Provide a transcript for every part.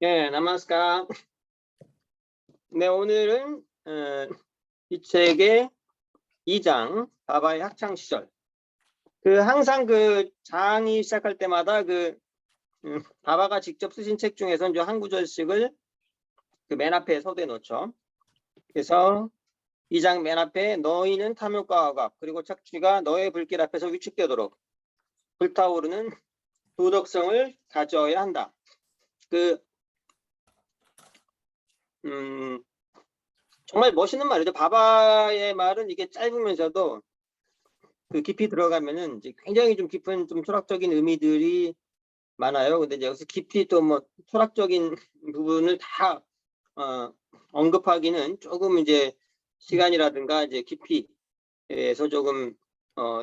예, 나마스카. 네, 오늘은 이 책의 2장 바바의 학창 시절. 항상 장이 시작할 때마다 바바가 직접 쓰신 책 중에서 이제 한 구절씩을 맨 앞에 서두에 놓죠. 그래서 2장 맨 앞에 너희는 탐욕과 억압, 그리고 착취가 너의 불길 앞에서 위축되도록 불타오르는 도덕성을 가져야 한다. 정말 멋있는 말이죠. 바바의 말은 이게 짧으면서도 깊이 들어가면은 이제 굉장히 좀 깊은 좀 철학적인 의미들이 많아요. 근데 이제 여기서 깊이 또 뭐 철학적인 부분을 다 언급하기는 조금 이제 시간이라든가 이제 깊이에서 조금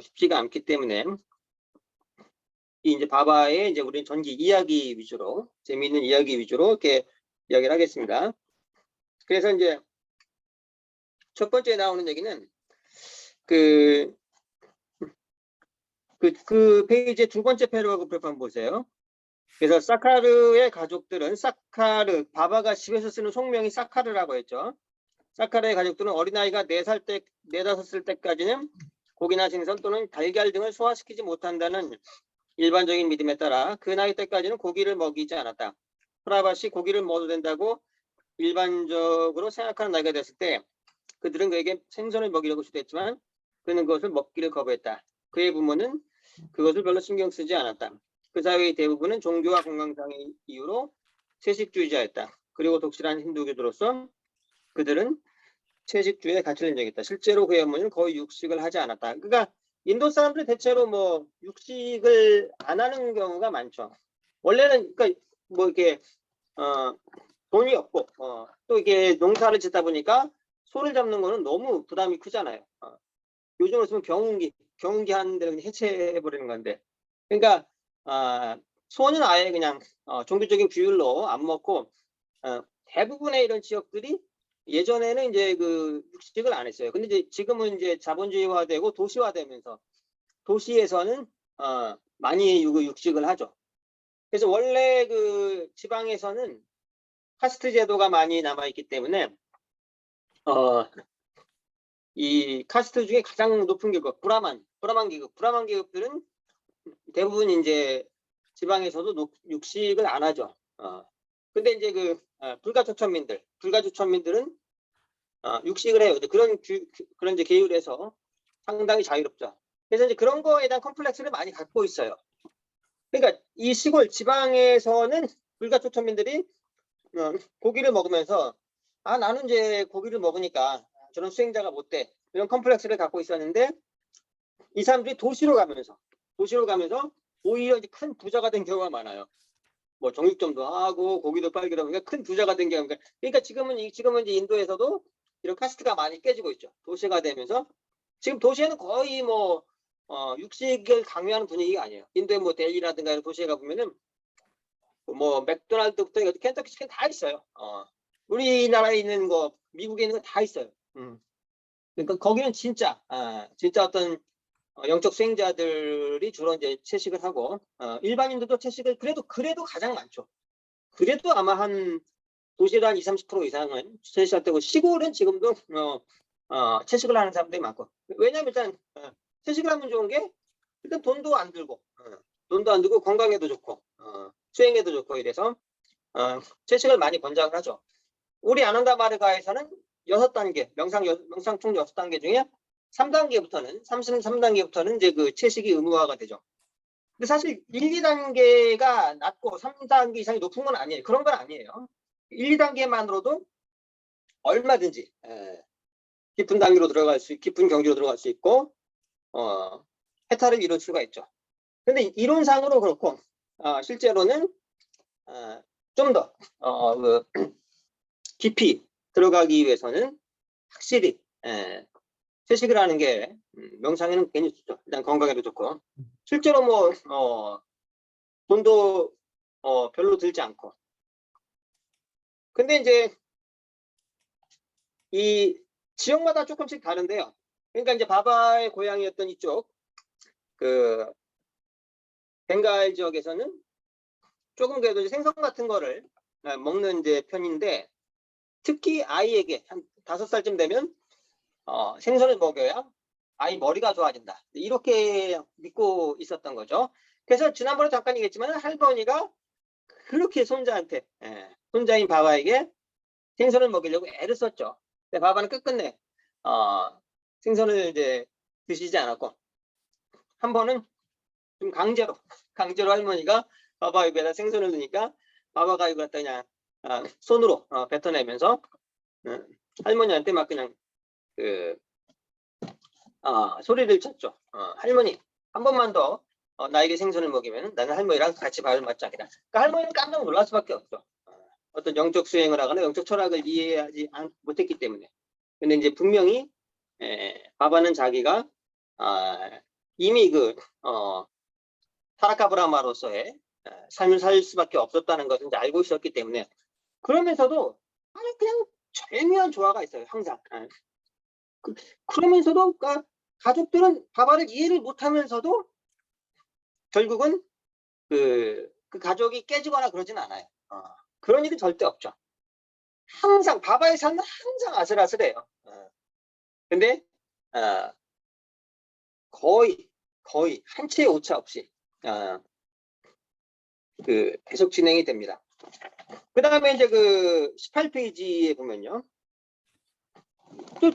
쉽지가 않기 때문에 이제 바바의 이제 우리는 전기 이야기 위주로 재미있는 이야기 위주로 이렇게 이야기를 하겠습니다. 그래서 이제 첫 번째 나오는 얘기는 페이지의 두 번째 패러그래프 한번 보세요. 그래서 사카르의 가족들은 바바가 집에서 쓰는 속명이 사카르라고 했죠. 사카르의 가족들은 어린아이가 4살 때, 4, 5살 때까지는 고기나 생선 또는 달걀 등을 소화시키지 못한다는 일반적인 믿음에 따라 그 나이 때까지는 고기를 먹이지 않았다. 프라바시 고기를 먹어도 된다고 일반적으로 생각하는 나이가 됐을 때 그들은 그에게 생선을 먹이려고 시도했지만 그는 그것을 먹기를 거부했다. 그의 부모는 그것을 별로 신경 쓰지 않았다. 그 사회의 대부분은 종교와 건강상의 이유로 채식주의자였다. 그리고 독실한 힌두교도로서 그들은 채식주의에 가치를 인정했다. 실제로 그의 어머니는 거의 육식을 하지 않았다. 그러니까 인도 사람들이 대체로 뭐 육식을 안 하는 경우가 많죠. 원래는 그러니까 뭐 이렇게 돈이 없고 또 이게 농사를 짓다 보니까 소를 잡는 거는 너무 부담이 크잖아요. 요즘으로 쓰면 경운기 하는 데는 해체해버리는 건데. 그러니까 소는 아예 그냥 종교적인 규율로 안 먹고 대부분의 이런 지역들이 예전에는 이제 육식을 안 했어요. 근데 이제 지금은 이제 자본주의화되고 도시화되면서 도시에서는 많이 육식을 하죠. 그래서 원래 지방에서는 카스트 제도가 많이 남아있기 때문에 이 카스트 중에 가장 높은 계급 브라만 계급들은 대부분 이제 지방에서도 육식을 안 하죠. 근데 이제 불가초천민들은 육식을 해요. 그런 이제 계율에서 상당히 자유롭죠. 그래서 이제 그런 거에 대한 컴플렉스를 많이 갖고 있어요. 그러니까 이 시골 지방에서는 불가초천민들이 고기를 먹으면서 나는 이제 고기를 먹으니까 저런 수행자가 못 돼. 이런 컴플렉스를 갖고 있었는데 이 사람들이 도시로 가면서 오히려 이제 큰 부자가 된 경우가 많아요. 뭐 정육점도 하고 고기도 팔기도 하고 큰 부자가 된 경우가. 그러니까 지금은 이제 인도에서도 이런 카스트가 많이 깨지고 있죠. 도시가 되면서 지금 도시에는 거의 뭐 육식을 강요하는 분위기가 아니에요. 인도의 뭐 델리라든가 이런 도시에 가보면은 뭐 맥도날드부터 켄터키 치킨 다 있어요. 우리나라에 있는 거, 미국에 있는 거 다 있어요. 그러니까 거기는 진짜 어떤 영적 수행자들이 주로 이제 채식을 하고 일반인들도 채식을 그래도 가장 많죠. 그래도 아마 한 도시의 한 20-30% 이상은 채식할 때고 시골은 지금도 채식을 하는 사람들이 많고. 왜냐면 일단 채식을 하면 좋은 게 일단 돈도 안 들고 건강에도 좋고 수행에도 좋고 이래서 채식을 많이 권장을 하죠. 우리 아난다마르가에서는 6단계 명상 총 6단계 중에 3단계부터는 이제 채식이 의무화가 되죠. 근데 사실 1, 2단계가 낮고 3단계 이상이 높은 건 아니에요. 그런 건 아니에요. 1, 2단계만으로도 얼마든지 깊은 경지로 들어갈 수 있고 해탈을 이룰 수가 있죠. 근데 이론상으로 그렇고 실제로는 좀 더 깊이 들어가기 위해서는 확실히 채식을 하는 게 명상에는 괜히 좋죠. 일단 건강에도 좋고 실제로 뭐 돈도 별로 들지 않고. 근데 이제 이 지역마다 조금씩 다른데요. 그러니까 이제 바바의 고향이었던 이쪽 벵갈 지역에서는 조금 그래도 생선 같은 거를 먹는 이제 편인데 특히 아이에게 한 5살쯤 되면 생선을 먹여야 아이 머리가 좋아진다. 이렇게 믿고 있었던 거죠. 그래서 지난번에 잠깐 얘기했지만 할머니가 그렇게 손자한테 손자인 바바에게 생선을 먹이려고 애를 썼죠. 근데 바바는 끝끝내 생선을 이제 드시지 않았고 한 번은 좀 강제로 할머니가 바바 입에다 생선을 넣으니까 바바가 이거 갖다 그냥 손으로 뱉어내면서 할머니한테 막 그냥 소리를 쳤죠. 할머니 한 번만 더 나에게 생선을 먹이면 나는 할머니랑 같이 밥을 맞자기다. 그러니까 할머니는 깜짝 놀랄 수밖에 없죠. 어떤 영적 수행을 하거나 영적 철학을 이해하지 못했기 때문에. 근데 이제 분명히 바바는 자기가 이미 그 타라카브라마로서의 삶을 살 수밖에 없었다는 것을 이제 알고 있었기 때문에 그러면서도 아주 그냥 절묘한 조화가 있어요. 항상. 그러면서도 그러니까 가족들은 바바를 이해를 못하면서도 결국은 그 가족이 깨지거나 그러진 않아요. 그런 일이 절대 없죠. 항상 바바의 삶은 항상 아슬아슬해요. 근데 거의 한 치의 오차 없이 계속 진행이 됩니다. 그 다음에 이제 그 18페이지에 보면요. 또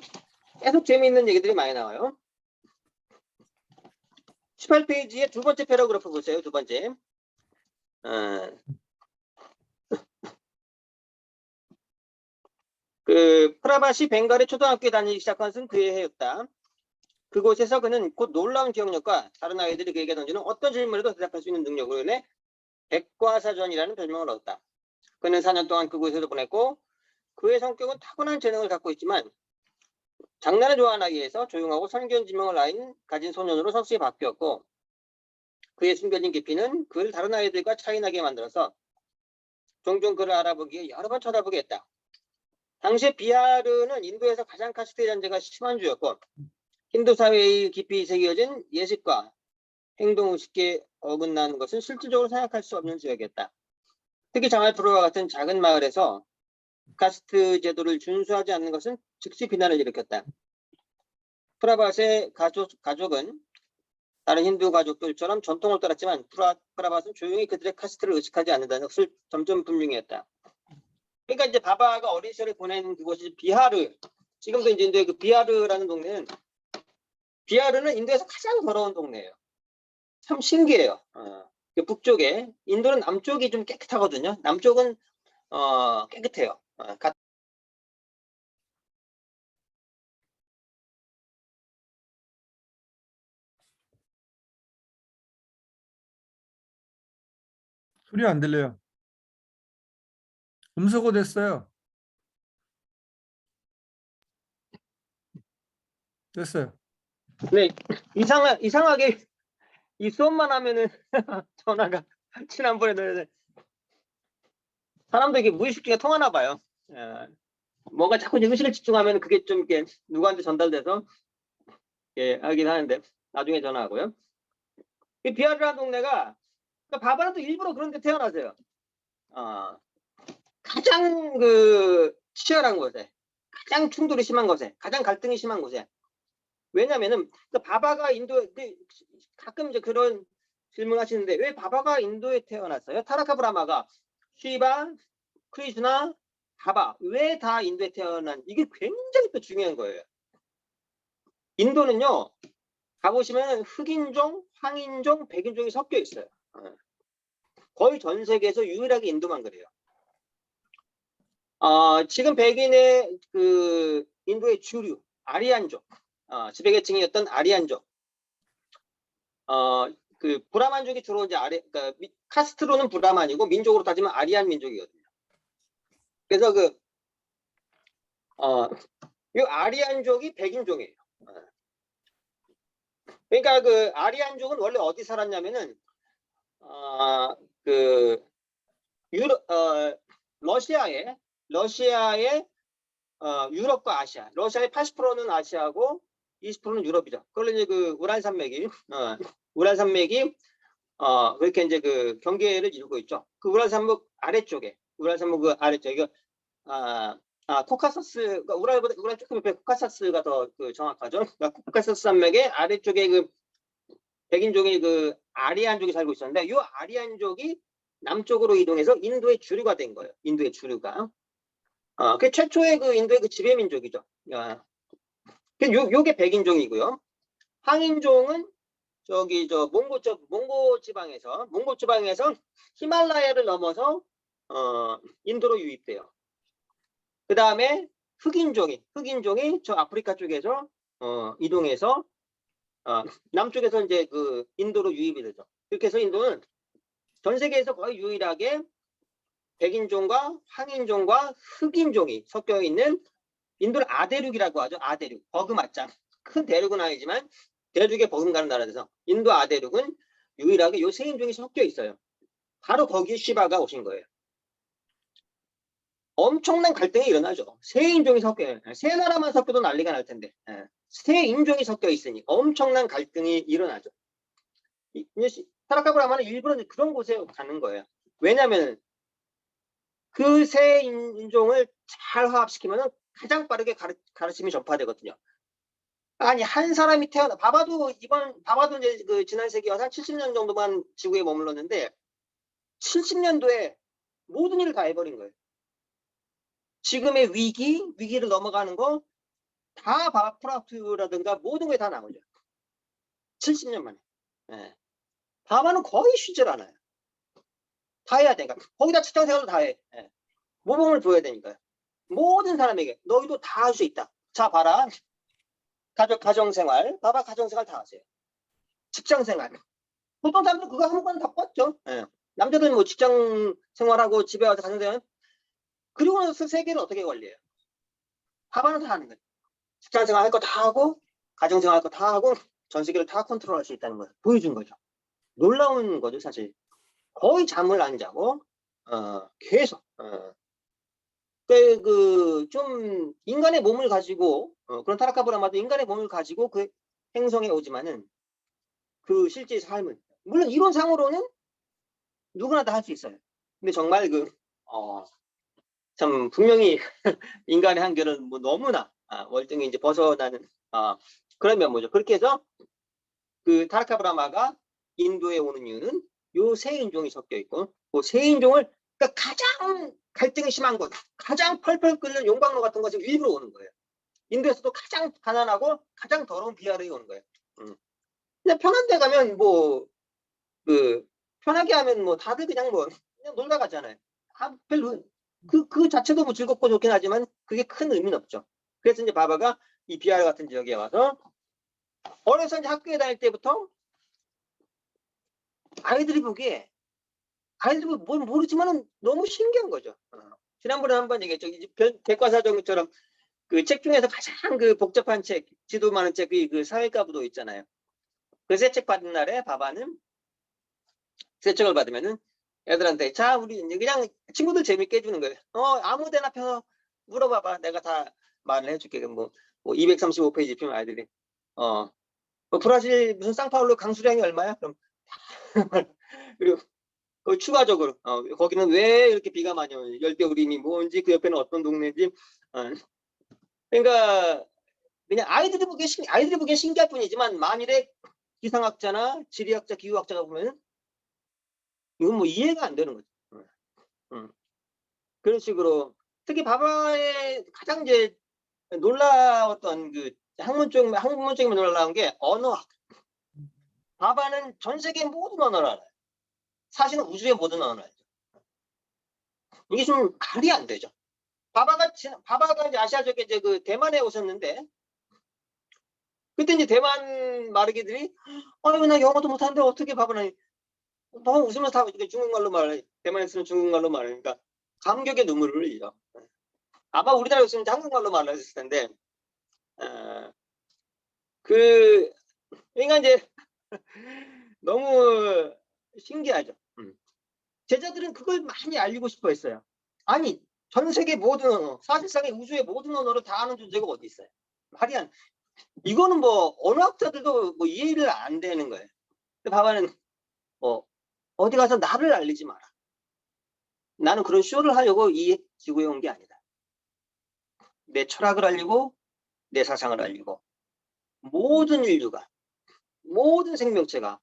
계속 재미있는 얘기들이 많이 나와요. 18페이지의 두 번째 패러그래프 보세요. 두 번째. 프라바시 벵갈의 초등학교에 다니기 시작한 것은 그의 해였다. 그곳에서 그는 곧 놀라운 기억력과 다른 아이들이 그에게 던지는 어떤 질문에도 대답할 수 있는 능력으로 인해 백과사전이라는 별명을 얻었다. 그는 4년 동안 그곳에서 보냈고 그의 성격은 타고난 재능을 갖고 있지만 장난을 좋아하는 아이에서 조용하고 선견지명을 가진 소년으로 서서히 바뀌었고 그의 숨겨진 깊이는 그를 다른 아이들과 차이나게 만들어서 종종 그를 알아보기에 여러 번 쳐다보게 했다. 당시 비하르는 인도에서 가장 카스트 잔재가 심한 주였고 힌두 사회의 깊이 새겨진 예식과 행동의식에 어긋나는 것은 실질적으로 생각할 수 없는 지역이었다. 특히 자말푸르와 같은 작은 마을에서 카스트 제도를 준수하지 않는 것은 즉시 비난을 일으켰다. 프라바스의 가족은 다른 힌두 가족들처럼 전통을 따랐지만 프라바스는 조용히 그들의 카스트를 의식하지 않는다는 것을 점점 분명히했다. 그러니까 이제 바바가 어린 시절에 보낸 그곳이 비하르. 지금도 이제 인도의 그 비하르라는 동네는 비하르는 인도에서 가장 더러운 동네예요. 참 신기해요. 북쪽에 인도는 남쪽이 좀 깨끗하거든요. 남쪽은 깨끗해요. 소리 안 들려요. 음소거 됐어요. 됐어요. 네, 이상하게 이 수업만 하면은 전화가 지난번에 사람도 이게 무의식 중에 통하나 봐요. 뭔가 자꾸 의식을 집중하면 그게 좀 이렇게 누구한테 전달돼서 하긴 하는데 나중에 전화하고요. 이 비하르라는 동네가 그러니까 바바라도 일부러 그런 데 태어나세요. 가장 치열한 곳에, 가장 충돌이 심한 곳에, 가장 갈등이 심한 곳에. 왜냐면은 바바가 가끔 이제 그런 질문하시는데 왜 바바가 인도에 태어났어요? 타라카브라마가 시바, 크리스나, 바바 왜 다 인도에 태어난 이게 굉장히 또 중요한 거예요. 인도는요 가보시면 흑인종, 황인종, 백인종이 섞여 있어요. 거의 전 세계에서 유일하게 인도만 그래요. 지금 백인의 인도의 주류 아리안족, 지배계층이었던 아리안족, 브라만족이 주로 이제 그러니까 카스트로는 브라만이고 민족으로 따지면 아리안 민족이거든요. 그래서 이 아리안족이 백인종이에요. 그러니까 아리안족은 원래 어디 살았냐면은 러시아의 유럽과 아시아. 러시아의 80%는 아시아고 20%는 유럽이죠. 그걸 이제 우랄산맥이 그렇게 이제 경계를 이루고 있죠. 그 우랄산맥 아래쪽에 우랄 산맥 그 아래쪽 이거 코카서스, 그러니까 우랄 조금 옆에 코카서스가 더 그 정확하죠. 그러니까 코카서스 산맥의 아래쪽에 그 백인족이 그 아리안족이 살고 있었는데 이 아리안족이 남쪽으로 이동해서 인도의 주류가 된 거예요. 인도의 주류가. 그 최초의 그 인도의 그 지배 민족이죠. 요게 백인종이고요. 황인종은 저기 몽고 지방에서 히말라야를 넘어서 인도로 유입돼요. 그 다음에 흑인종이 저 아프리카 쪽에서 이동해서 남쪽에서 이제 그 인도로 유입이 되죠. 그렇게 해서 인도는 전 세계에서 거의 유일하게 백인종과 황인종과 흑인종이 섞여 있는 인도를 아대륙이라고 하죠. 아대륙. 버그맞짱. 큰 대륙은 아니지만 대륙에 버금가는 나라에서 인도 아대륙은 유일하게 요 세 인종이 섞여 있어요. 바로 거기에 시바가 오신 거예요. 엄청난 갈등이 일어나죠. 세 인종이 섞여요. 세 나라만 섞여도 난리가 날 텐데. 세 인종이 섞여 있으니 엄청난 갈등이 일어나죠. 타라카브라마는 일부러 그런 곳에 가는 거예요. 왜냐하면 그 세 인종을 잘 화합시키면 가장 빠르게 가르침이 전파되거든요. 아니 한 사람이 바바도 이제 그 지난 세기 한 70년 정도만 지구에 머물렀는데 70년도에 모든 일을 다 해버린 거예요. 지금의 위기를 넘어가는 거 다 바프라투라든가 모든 게 다 나오죠. 70년 만에. 바바는 거의 쉬질 않아요. 다 해야 되니까. 거기다 직장생활도 다 해. 모범을 보여야 되니까요. 모든 사람에게 너희도 다 할 수 있다. 자 봐라. 가정생활. 바바 가정생활 다 하세요. 직장생활. 보통 사람들 그거 아무거나 다 뻗죠. 남자들은 뭐 직장생활하고 집에 와서 가정생활. 그리고 나서 세계를 어떻게 관리해요? 바바는 다 하는 거예요. 직장생활 할 거 다 하고 가정생활 할 거 다 하고 전 세계를 다 컨트롤할 수 있다는 걸 보여준 거죠. 놀라운 거죠 사실. 거의 잠을 안 자고 계속 좀 인간의 몸을 가지고 그런 타라카브라마도 인간의 몸을 가지고 그 행성에 오지만은 그 실제 삶은 물론 이론상으로는 누구나 다 할 수 있어요. 근데 정말 참 분명히 인간의 한계는 뭐 너무나 월등히 이제 벗어나는 그런 면모죠. 그렇게 해서 그 타라카브라마가 인도에 오는 이유는 요 세 인종이 섞여 있고 그 세 인종을 그러니까 가장 갈등이 심한 곳, 가장 펄펄 끓는 용광로 같은 것을 일부러 오는 거예요. 인도에서도 가장 가난하고 가장 더러운 비하르에 오는 거예요. 그냥 편한 데 가면 편하게 하면 뭐 다들 그냥 놀다 가잖아요. 별로 그 자체도 뭐 즐겁고 좋긴 하지만 그게 큰 의미는 없죠. 그래서 이제 바바가 이 비하르 같은 지역에 와서 어려서 이제 학교에 다닐 때부터 아이들이 보기에 뭘 모르지만은 너무 신기한 거죠. 지난번에 한번 얘기했죠. 백과사전처럼 그 책 중에서 가장 그 복잡한 책, 지도 많은 책이 그 사회과부도 있잖아요. 그 새 책 받은 날에 바바는 새 책을 받으면은 애들한테 자 우리 그냥 친구들 재밌게 해주는 거예요. 아무데나 펴서 물어봐봐. 내가 다 말을 해줄게. 뭐 235페이지 펴면 아이들이 뭐 브라질 무슨 상파울루 강수량이 얼마야? 그럼 그리고 추가적으로 거기는 왜 이렇게 비가 많이 오는지 열대우림이 뭔지 그 옆에는 어떤 동네인지 그러니까 그냥 아이들이 보기엔 신기할 뿐이지만 만일에 기상학자나 지리학자, 기후학자가 보면 이건 뭐 이해가 안 되는 거죠. 그런 식으로 특히 바바의 가장 이제 놀라웠던 그 학문적인 놀라운 게 언어학. 바바는 전 세계 모든 언어를 알아요. 사실은 우주의 모든 언어를 알죠. 이게 좀 말이 안 되죠. 바바가 이제 아시아 쪽에 이제 그 대만에 오셨는데 그때 이제 대만 마르기들이 아유 나 영어도 못하는데 어떻게 바바는 너무 웃으면서 다 중국말로 말해. 대만에 쓰는 중국말로 말하니까 감격의 눈물을 흘리죠. 아마 우리나라에 있으면 한국말로 말했을 텐데 그러니까 이제 너무 신기하죠. 제자들은 그걸 많이 알리고 싶어 했어요. 아니 전 세계 모든 언어, 사실상의 우주의 모든 언어를 다 아는 존재가 어디 있어요? 말이 안. 이거는 뭐 언어학자들도 뭐 이해를 안 되는 거예요. 근데 바바는 어디 가서 나를 알리지 마라. 나는 그런 쇼를 하려고 이 지구에 온 게 아니다. 내 철학을 알리고 내 사상을 알리고 모든 인류가 모든 생명체가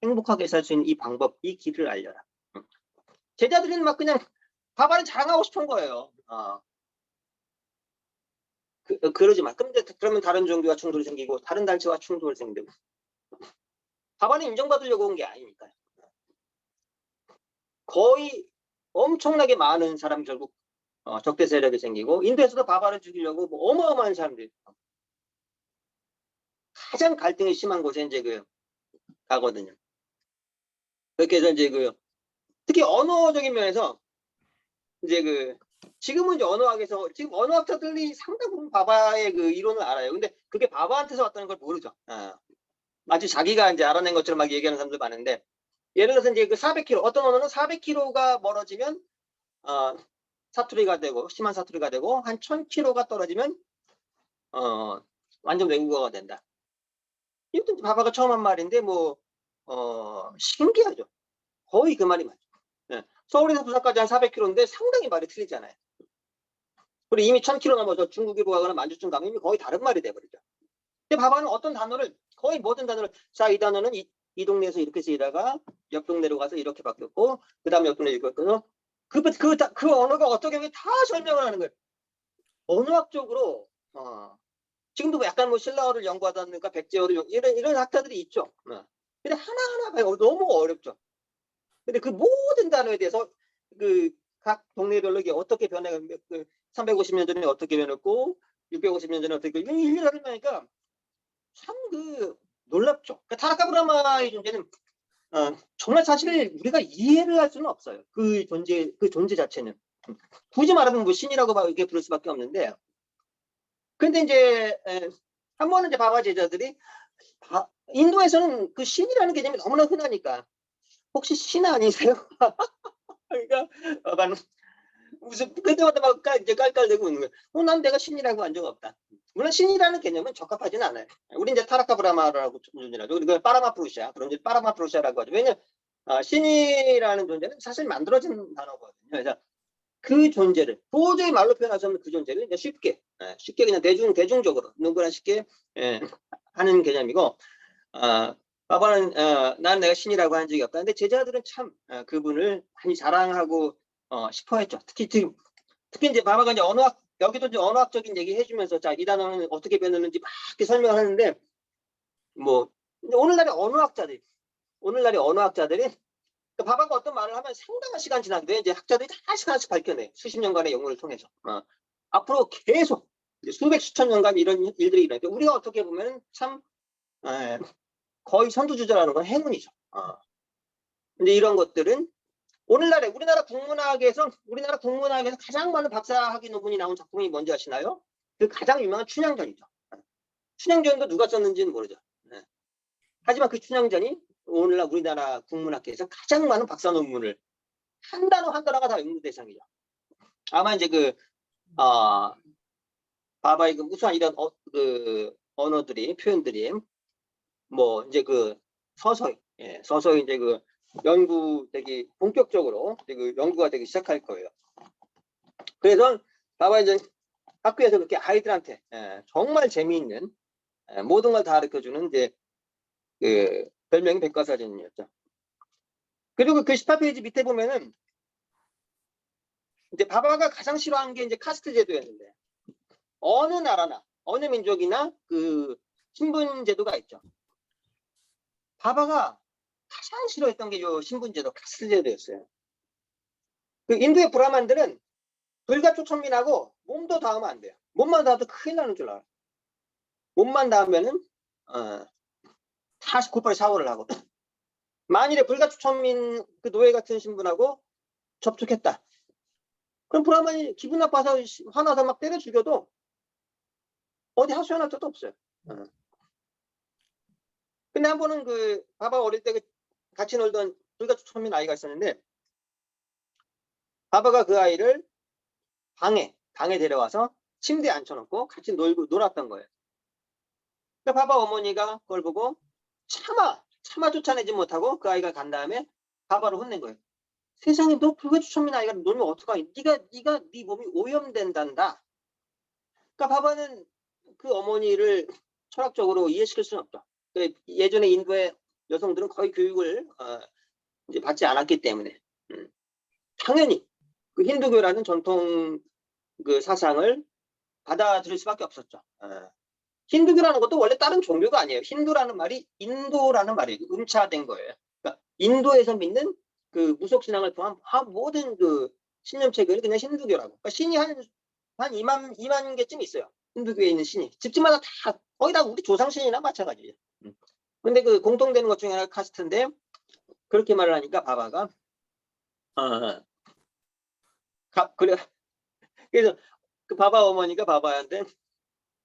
행복하게 살 수 있는 이 방법, 이 길을 알려라. 제자들은 막 그냥 바바는 자랑하고 싶은 거예요. 그러지 마. 그러면 다른 종교와 충돌이 생기고 다른 단체와 충돌이 생기고. 바바는 인정받으려고 온 게 아니니까요. 거의 엄청나게 많은 사람이 결국 적대 세력이 생기고 인도에서도 바바를 죽이려고 뭐 어마어마한 사람들이 가장 갈등이 심한 곳에 이제 가거든요. 그렇게 해서 이제 특히 언어적인 면에서 이제 지금은 이제 언어학에서 지금 언어학자들이 상당 부분 바바의 이론을 알아요. 근데 그게 바바한테서 왔다는 걸 모르죠. 마치 자기가 이제 알아낸 것처럼 막 얘기하는 사람들 많은데, 예를 들어서 이제 400km, 어떤 언어는 400km가 멀어지면 사투리가 되고 심한 사투리가 되고 한 1000km가 떨어지면 완전 외국어가 된다. 이것도 이제 바바가 처음 한 말인데 신기하죠. 거의 그 말이 맞죠. 네. 서울에서 부산까지 한 400km인데 상당히 말이 틀리잖아요. 그리고 이미 1000km 넘어서 중국으로 가거나 만주쯤 가면 이미 거의 다른 말이 돼버리죠. 근데 바바는 어떤 단어를 거의 모든 단어를 이 단어는 이 동네에서 이렇게 쓰이다가 옆 동네로 가서 이렇게 바뀌었고 그 다음에 옆 동네로 이렇게 바뀌어서 그 언어가 어떻게 보면 다 설명을 하는 거예요. 언어학적으로 지금도 약간 신라어를 연구하다니까 백제어를 이런 학자들이 있죠. 근데 하나하나 너무 어렵죠. 근데 그 모든 단어에 대해서 각 동네별로 이게 어떻게 변해, 350년 전에 어떻게 변했고 650년 전에 어떻게 일일이 하니까 참 놀랍죠. 그러니까 타라카브라마의 존재는 정말 사실 우리가 이해를 할 수는 없어요. 그 존재 자체는 굳이 말하면 뭐 신이라고 이렇게 부를 수밖에 없는데, 근데 이제 한 번은 이제 바바 제자들이 인도에서는 그 신이라는 개념이 너무나 흔하니까 혹시 신 아니세요? 그러니까 무슨 그때마다 막 이제 깔깔대고 있는 거예요. 난 내가 신이라고 한 적 없다. 물론 신이라는 개념은 적합하지는 않아요. 우리 이제 타라카브라마라고 존재하죠. 그리고 파라마프루샤, 그럼 이제 파라마프루샤라고 하죠. 왜냐면 신이라는 존재는 사실 만들어진 단어거든요. 그래서 그 존재를 도저히 말로 표현할 수 없는 그 존재를 이제 쉽게 그냥 대중적으로 누구나 쉽게 하는 개념이고, 바바는 난 내가 신이라고 한 적이 없다. 근데 제자들은 참 그분을 많이 자랑하고 싶어했죠. 특히 이제 바바가 이제 여기도 이제 언어학적인 얘기 해주면서 이 단어는 어떻게 변했는지 막 이렇게 설명을 하는데, 오늘날의 언어학자들이 바바가 어떤 말을 하면 상당한 시간 지난 뒤에 이제 학자들이 하나씩 밝혀내. 수십 년간의 연구를 통해서 앞으로 계속 수백 수천 년간 이런 일들이 일어나니까 우리가 어떻게 보면 참 거의 선두주자라는 건 행운이죠. 근데 이런 것들은 우리나라 국문학에서 가장 많은 박사학위 논문이 나온 작품이 뭔지 아시나요? 그 가장 유명한 춘향전이죠. 춘향전도 누가 썼는지는 모르죠. 하지만 그 춘향전이 오늘날 우리나라 국문학계에서 가장 많은 박사 논문을 한 단어가 다 연구 대상이죠. 아마 이제 바바의 우수한 이런 언어들이 표현들이 이제 서서히 이제 연구되기 본격적으로 연구가 되기 시작할 거예요. 그래서 바바 이제 학교에서 그렇게 아이들한테 정말 재미있는 모든 걸 다 가르쳐주는 이제 별명이 백과사전이었죠. 그리고 그 18페이지 밑에 보면은 이제 바바가 가장 싫어하는 게 이제 카스트 제도였는데, 어느 나라나 어느 민족이나 신분 제도가 있죠. 바바가 가장 싫어했던 게 요 신분 제도, 카스트 제도였어요. 인도의 브라만들은 불가초 천민하고 몸도 닿으면 안 돼요. 몸만 닿아도 큰일 나는 줄 알아요. 몸만 닿으면은 다시 곧바로 샤워를 하고, 만일에 불가초 천민 노예 같은 신분하고 접촉했다, 그럼 브라만이 기분 나빠서 화나서 막 때려 죽여도 어디 하소연할 것도 없어요. 근데 한 번은 바바 어릴 때 같이 놀던 불가초 천민 아이가 있었는데, 바바가 그 아이를 방에 데려와서 침대에 앉혀놓고 같이 놀았던 거예요. 그러니까 바바 어머니가 그걸 보고 차마 쫓아내지 못하고 그 아이가 간 다음에 바바를 혼낸 거예요. 세상에 너 불교주천민 아이가 놀면 어떡하니? 네가 네 몸이 오염된단다. 그러니까 바바는 그 어머니를 철학적으로 이해시킬 수는 없죠. 예전에 인도의 여성들은 거의 교육을 이제 받지 않았기 때문에 당연히 그 힌두교라는 전통 그 사상을 받아들일 수밖에 없었죠. 힌두교라는 것도 원래 다른 종교가 아니에요. 힌두라는 말이 인도라는 말이에요. 음차된 거예요. 그러니까 인도에서 믿는 그 무속 신앙을 포함한 모든 그 신념 체계를 그냥 힌두교라고. 그러니까 신이 한 2만 개쯤 있어요. 힌두교에 있는 신이. 집집마다 다 거의 다 우리 조상신이나 마찬가지예요. 근데 그 공통되는 것 중에 하나가 카스트인데 그렇게 말을 하니까 바바가 그래 그래서 그 바바 어머니가 바바한테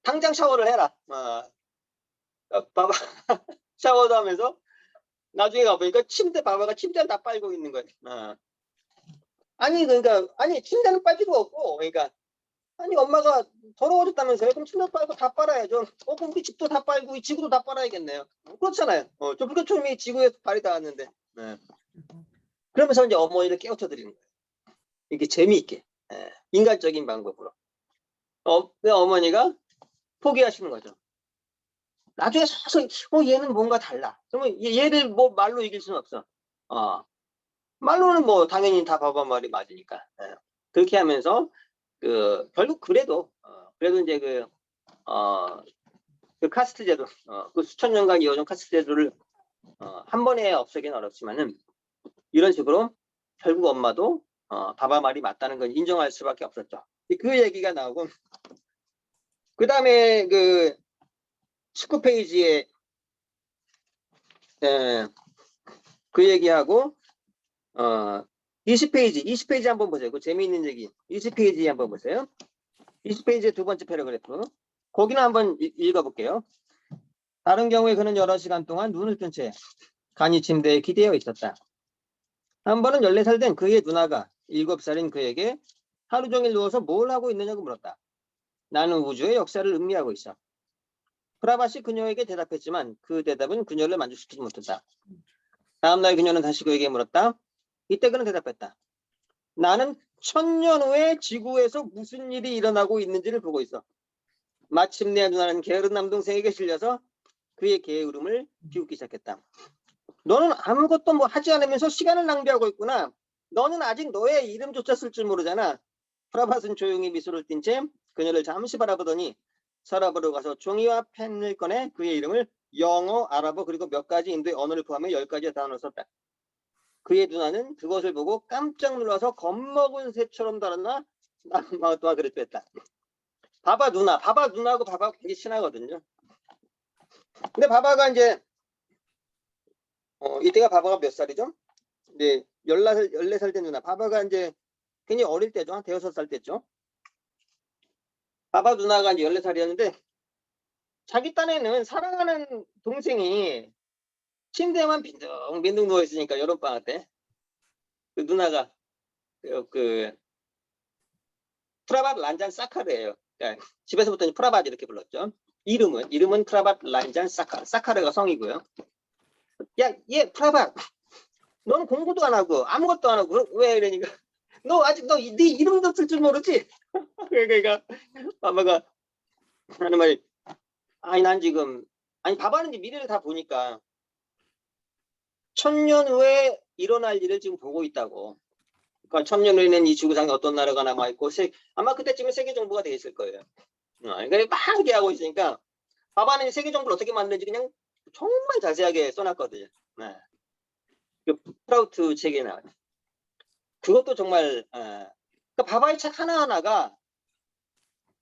당장 샤워를 해라. 바바 샤워도 하면서 나중에 가보니까 바바가 침대를 다 빨고 있는 거예요. 아니 그러니까 아니 침대는 빨 필요 없고 그러니까 아니 엄마가 더러워졌다면서요? 그럼 침대 빨고 다 빨아야죠. 그럼 우리 집도 다 빨고 이 지구도 다 빨아야겠네요. 그렇잖아요. 저 불교촌이 지구에서 발이 닿았는데. 그러면서 이제 어머니를 깨우쳐 드리는 거예요. 이렇게 재미있게 인간적인 방법으로. 그 어머니가 포기하시는 거죠. 나중에 서서히 얘는 뭔가 달라. 그러면 얘를 뭐 말로 이길 수는 없어. 말로는 뭐 당연히 다 바바 말이 맞으니까. 그렇게 하면서 그 결국 그래도 이제 그 카스트 제도, 그 수천 년간 이어진 카스트 제도를 한 번에 없애기는 어렵지만은 이런 식으로 결국 엄마도 바바 말이 맞다는 걸 인정할 수밖에 없었죠. 그 얘기가 나오고 그 다음에 그 19페이지에 그 얘기하고 20페이지 한번 보세요. 그 재미있는 얘기 20페이지 한번 보세요. 20페이지의 두 번째 패러그래프 거기는 한번 읽어볼게요. 다른 경우에 그는 여러 시간 동안 눈을 뜬 채 간이 침대에 기대어 있었다. 한 번은 14살 된 그의 누나가 7살인 그에게 하루 종일 누워서 뭘 하고 있느냐고 물었다. 나는 우주의 역사를 음미하고 있어. 프라바시 그녀에게 대답했지만 그 대답은 그녀를 만족시키지 못했다. 다음날 그녀는 다시 그에게 물었다. 이때 그는 대답했다. 나는 1000년 후에 지구에서 무슨 일이 일어나고 있는지를 보고 있어. 마침내 누나는 게으른 남동생에게 실려서 그의 게으름을 비웃기 시작했다. 너는 아무것도 뭐 하지 않으면서 시간을 낭비하고 있구나. 너는 아직 너의 이름조차 쓸 줄 모르잖아. 프라바스는 조용히 미소를 띤 채 그녀를 잠시 바라보더니 서랍으로 가서 종이와 펜을 꺼내 그의 이름을 영어, 아랍어 그리고 몇 가지 인도의 언어를 포함해 10가지의 단어를 썼다. 그의 누나는 그것을 보고 깜짝 놀라서 겁먹은 새처럼 달았나? 나는 또한 그랬다. 바바 누나하고 바바가 굉장히 친하거든요. 근데 바바가 이제 이때가 바바가 몇 살이죠? 네, 14살 된 누나. 바바가 이제 굉장히 어릴 때죠. 한 5살 때죠. 바바 누나가 이제 14살이었는데 자기 딴에는 사랑하는 동생이 침대에만 빈둥빈둥 누워있으니까 여름방학 때 그 누나가 그 프라밭 란잔 사카르예요. 그러니까 집에서부터 프라밭 이렇게 불렀죠. 이름은 프라밭 란잔 사카르가 성이고요. 야, 얘 프라밭 너는 공부도 안 하고 아무것도 안 하고 왜 이러니까 너 아직 네 이름도 쓸 줄 모르지? 그러니까 바바가 하는 말이 난 지금 바바는 이제 미래를 다 보니까 1000년 후에 일어날 일을 지금 보고 있다고. 그러니까 1000년 후에는 이 지구상에 어떤 나라가 남아있고 아마 그때쯤에 세계 정부가 돼 있을 거예요. 그러니까 막 얘기하고 있으니까 바바는 세계 정부를 어떻게 만드는지 그냥 정말 자세하게 써놨거든요. 그 프라우트 책에 나와요. 그것도 정말 그러니까 바바의 책 하나하나가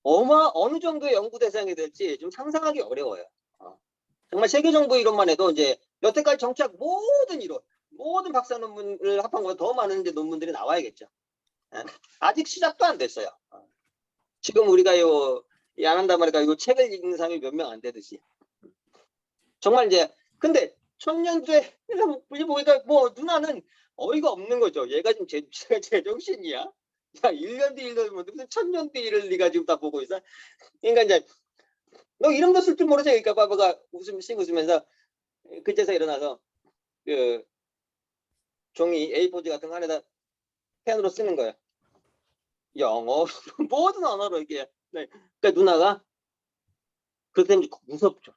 어느 정도의 연구 대상이 될지 좀 상상하기 어려워요. 정말 세계 정부 이론만 해도 이제 여태까지 정치학 모든 박사 논문을 합한 것보다 더 많은 이제 논문들이 나와야겠죠. 아직 시작도 안 됐어요. 지금 우리가 안 한단 말이야. 이거 책을 읽는 사람이 몇 명 안 되듯이. 정말 이제 근데 1000년 뒤에 보니까 뭐 누나는 어이가 없는 거죠. 얘가 지금 제정신이야? 야, 1년 뒤 일을 무슨 1000년 뒤 일을 네가 지금 다 보고 있어? 그러니까 이제 너 이름도 쓸 줄 모르지? 그러니까 바바가 웃으면서 그제서 일어나서 그 종이 A4지 같은 거 안에다 펜으로 쓰는 거예요. 영어, 모든 언어로 이게. 네. 그러니까 누나가 그렇게 되면 무섭죠.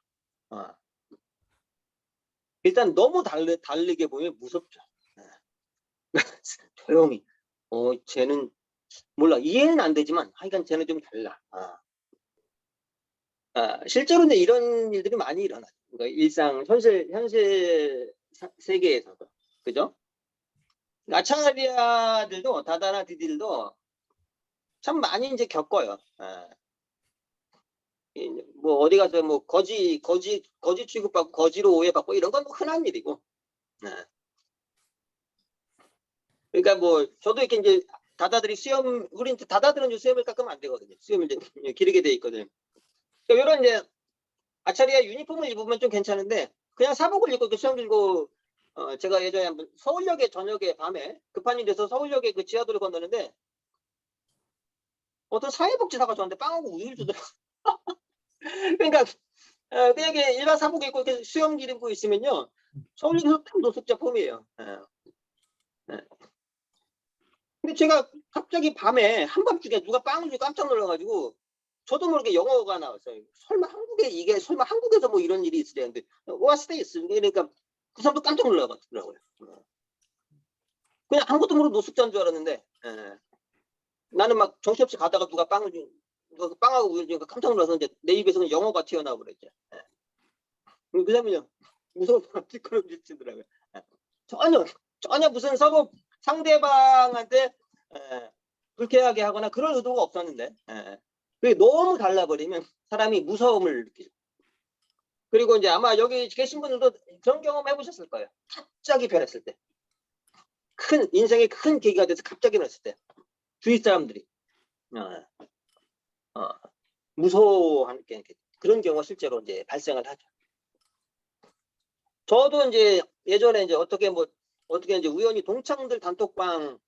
일단 너무 다르게 보면 무섭죠. 조용히. 쟤는 몰라. 이해는 안 되지만 하여간 쟤는 좀 달라. 실제로는 이런 일들이 많이 일어나요. 그러니까 일상 현실 세계에서도. 그죠? 아차리아들도 다다나 디딜도 참 많이 이제 겪어요. 뭐 어디 가서 뭐 거지 취급받고 거지로 오해받고 이런 건 뭐 흔한 일이고. 그러니까 뭐 저도 이렇게 이제 다다들이 우리 이제 다다들은 이제 수염을 깎으면 안 되거든요. 수염을 이제 기르게 돼 있거든요. 그러니까 이런 이제 아차리아 유니폼을 입으면 좀 괜찮은데 그냥 사복을 입고 이렇게 수염 길고 제가 예전에 한번 서울역에 저녁에 밤에 급한 일 돼서 서울역에 그 지하도를 건너는데 어떤 사회복지사가 저한테 빵하고 우유를 주더라고요. 그러니까 그냥 이렇게 일반 사복 입고 이렇게 수염 기르고 있으면요 서울역에서 딱 노숙자 폼이에요. 근데 제가 갑자기 밤에 한밤중에 누가 빵을 주고 깜짝 놀라가지고 저도 모르게 영어가 나왔어요. 설마 한국에서 뭐 이런 일이 있으려 했는데 What's this? 그러니까 그 사람도 깜짝 놀라더라고요. 그냥 아무것도 모르고 노숙자인 줄 알았는데 나는 막 정신없이 가다가 누가 빵하고 우유 주니까 깜짝 놀라서 이제 내 입에서는 영어가 튀어나와 버렸죠. 그 사람은요 무서운 뒷걸음질 치더라고요. 전혀 무슨 서로 상대방한테 불쾌하게 하거나 그런 의도가 없었는데 그게 너무 달라버리면 사람이 무서움을 느끼죠. 그리고 이제 아마 여기 계신 분들도 그런 경험 해보셨을 거예요. 갑자기 변했을 때. 인생의 큰 계기가 돼서 갑자기 변했을 때. 주위 사람들이 무서워하는 그런 경우가 실제로 이제 발생을 하죠. 저도 이제 예전에 이제 어떻게 이제 우연히 동창들 단톡방을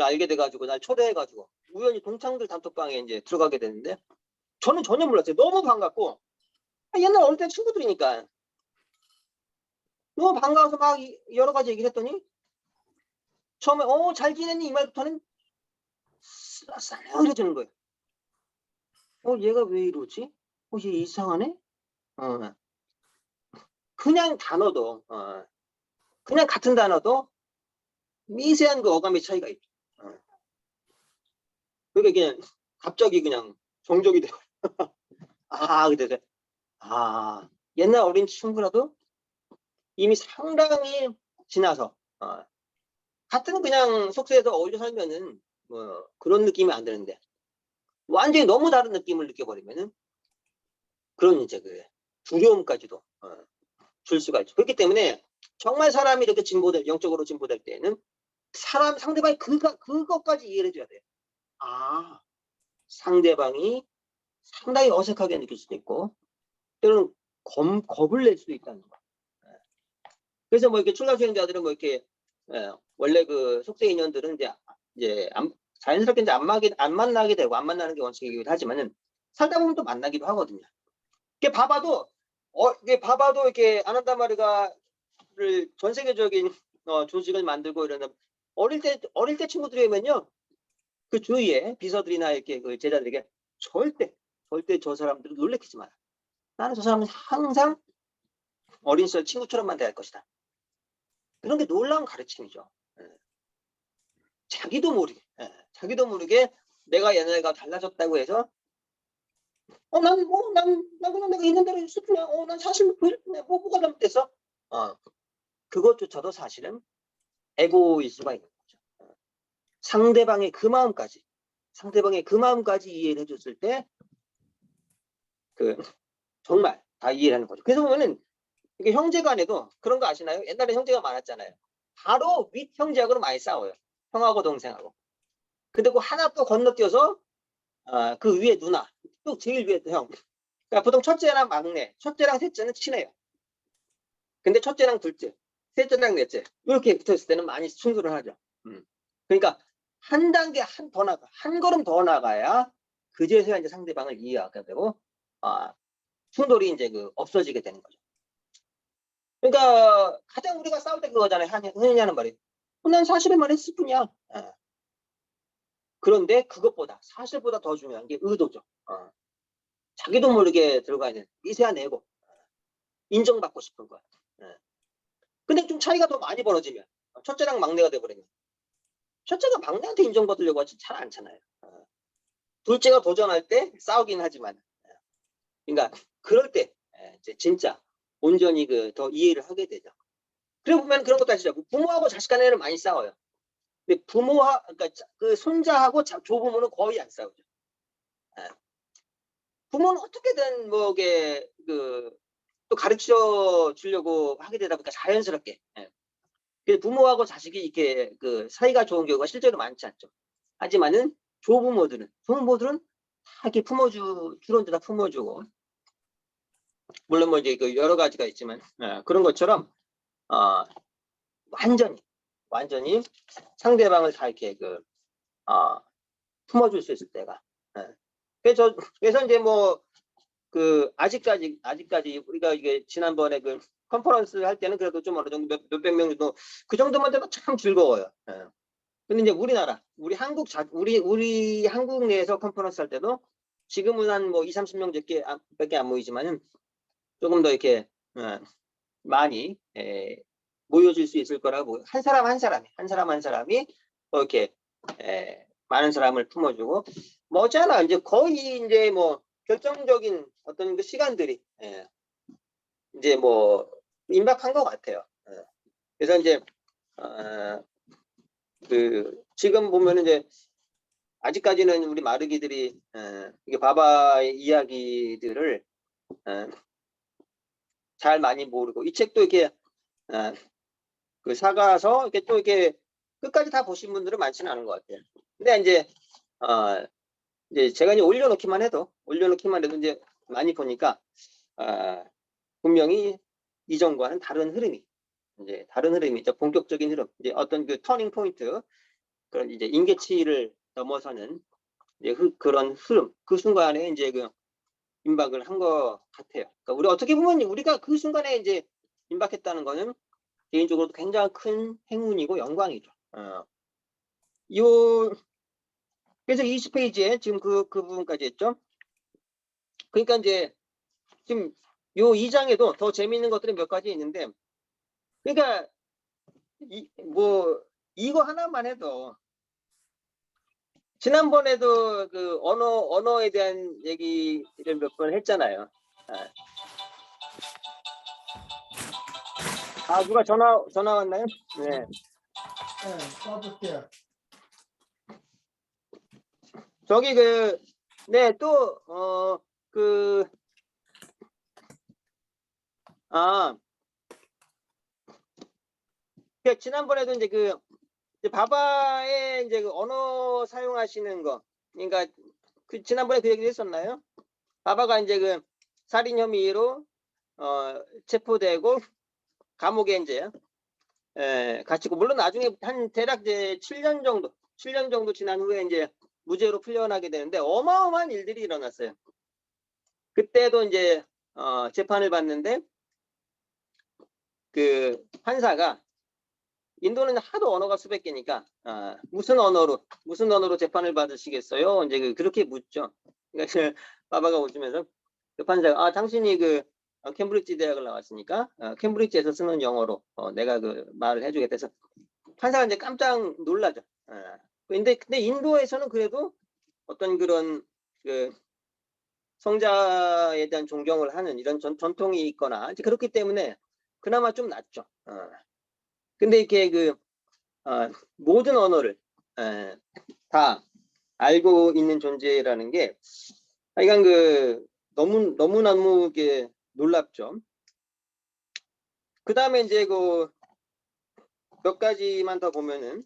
알게 돼가지고 날 초대해가지고 우연히 동창들 단톡방에 이제 들어가게 됐는데 저는 전혀 몰랐어요. 너무 반갑고 옛날 어릴 때 친구들이니까 너무 반가워서 막 여러 가지 얘기를 했더니 처음에 잘 지냈니 이 말부터는 싸늘해지는 거예요. 얘가 왜 이러지? 얘 이상하네? 그냥 단어도 그냥 같은 단어도 미세한 그 어감의 차이가 있죠. 그게 그냥 갑자기 그냥 정적이 돼요. 그래서 옛날 어린 친구라도 이미 상당히 지나서 같은 그냥 속세에서 어울려 살면은 뭐 그런 느낌이 안 드는데 완전히 너무 다른 느낌을 느껴버리면은 그런 이제 그 두려움까지도 줄 수가 있죠. 그렇기 때문에 정말 사람이 이렇게 영적으로 진보될 때는 상대방이 그것까지 이해를 해줘야 돼요. 상대방이 상당히 어색하게 느낄 수도 있고 때로는 겁을 낼 수도 있다는 거. 그래서 뭐 이렇게 출가수행자들은 뭐 이렇게 원래 그 속세 인연들은 이제 자연스럽게 이제 안 만나게 되고 안 만나는 게 원칙이기도 하지만은 살다 보면 또 만나기도 하거든요. 이게 봐봐도 이렇게 아난다마르가를 전 세계적인 조직을 만들고 이러는 어릴 때 친구들이면요 그 주위에 비서들이나 이렇게 그 제자들에게 절대 저 사람들을 놀래키지 마라. 나는 저 사람은 항상 어린 시절 친구처럼만 대할 것이다. 그런 게 놀라운 가르침이죠. 자기도 모르게 내가 옛날과 달라졌다고 해서 난 그냥 내가 있는 대로 있을 뿐이야. 난 사실 뭐가 잘못됐어? 그것조차도 사실은 에고일 수가 있는 거죠. 상대방의 그 마음까지 이해를 해줬을 때 정말 다 이해를 하는 거죠. 그래서 보면은 이게 형제간에도 그런 거 아시나요? 옛날에 형제가 많았잖아요. 바로 윗 형제하고는 많이 싸워요. 형하고 동생하고. 근데 그 하나 또 건너뛰어서 그 위에 누나, 또 제일 위에 형. 그러니까 보통 첫째랑 막내, 첫째랑 셋째는 친해요. 근데 첫째랑 둘째, 셋째랑 넷째 이렇게 붙어있을 때는 많이 충돌을 하죠. 그러니까 한 단계 한 걸음 더 나가야 그제서야 이제 상대방을 이해하게 되고 충돌이 이제 없어지게 되는 거죠. 그러니까 가장 우리가 싸울 때 그거잖아요. 흔히 하는 말이 난 사실을 말했을 뿐이야. 그런데 그것보다 사실보다 더 중요한 게 의도죠. 자기도 모르게 들어가 있는 미세한 에고, 인정받고 싶은 거야. 근데 좀 차이가 더 많이 벌어지면 첫째랑 막내가 돼버리면 첫째가 막내한테 인정받으려고 하지 잘 않잖아요. 둘째가 도전할 때 싸우긴 하지만, 그러니까 그럴 때 이제 진짜 온전히 더 이해를 하게 되죠. 그리고 보면 그런 것도 아시죠? 부모하고 자식 간에는 많이 싸워요. 근데 그러니까 그 손자하고 조부모는 거의 안 싸우죠. 부모는 어떻게든 뭐 이게 또 가르쳐 주려고 하게 되다 보니까 자연스럽게. 부모하고 자식이 이렇게 사이가 좋은 경우가 실제로 많지 않죠. 하지만은 조부모들은 다 이렇게 주로 다 품어주고, 물론 뭐 이제 여러 가지가 있지만 그런 것처럼 완전히 상대방을 다 이렇게 품어줄 수 있을 때가. 그래서 이제 뭐 아직까지 우리가 이게 지난번에 컨퍼런스 할 때는 그래도 좀 어느 정도 몇백 명 정도 그 정도만 돼도 참 즐거워요. 근데 이제 우리 한국 내에서 컨퍼런스 할 때도 지금은 한 뭐 20-30명 밖에 안 모이지만은 조금 더 이렇게 많이 모여질 수 있을 거라고, 한 사람 한 사람이 이렇게 많은 사람을 품어주고, 뭐 어쩌나 이제 거의 이제 뭐 결정적인 어떤 시간들이 이제 뭐 임박한 것 같아요. 그래서 이제 지금 보면은 이제 아직까지는 우리 마르기들이 이게 바바의 이야기들을 잘 많이 모르고, 이 책도 이렇게 사가서 이렇게 또 이렇게 끝까지 다 보신 분들은 많지는 않은 것 같아요. 근데 이제 제가 이제 올려놓기만 해도 이제 많이 보니까 분명히 이전과는 다른 흐름이 이제 본격적인 흐름, 이제 어떤 터닝 포인트, 그런 이제 임계치를 넘어서는 이제 그런 흐름, 그 순간에 이제 임박을 한 것 같아요. 그러니까 우리 어떻게 보면 우리가 그 순간에 이제 임박했다는 거는 개인적으로도 굉장히 큰 행운이고 영광이죠. 그래서 20페이지에 지금 그 부분까지 했죠. 그러니까 이제 지금 요 2장에도 더 재미있는 것들이 몇 가지 있는데, 그러니까 이거 하나만 해도, 지난번에도 언어에 대한 얘기를 몇 번 했잖아요. 누가 전화 왔나요? 네. 써줄게요. 저기 네, 또 지난번에도 이제 이제 바바의 이제 언어 사용하시는 거, 그러니까 지난번에 그 얘기를 했었나요? 바바가 이제 살인 혐의로 체포되고 감옥에 이제 갇히고, 물론 나중에 한 대략 이제 7년 정도 지난 후에 이제 무죄로 풀려나게 되는데, 어마어마한 일들이 일어났어요. 그때도 이제 재판을 받는데 판사가, 인도는 하도 언어가 수백 개니까 무슨 언어로 재판을 받으시겠어요? 이제 그렇게 묻죠. 그러니까 바바가 오시면서 판사가 당신이 캠브리지 대학을 나왔으니까 캠브리지에서 쓰는 영어로 내가 말을 해주겠다 해서 판사가 이제 깜짝 놀라죠. 근데 인도에서는 그래도 어떤 그런 성자에 대한 존경을 하는 이런 전통이 있거나 이제 그렇기 때문에 그나마 좀 낫죠. 근데 이렇게 모든 언어를 다 알고 있는 존재라는 게 하여간 너무너무 놀랍죠. 그 다음에 이제 몇 가지만 더 보면은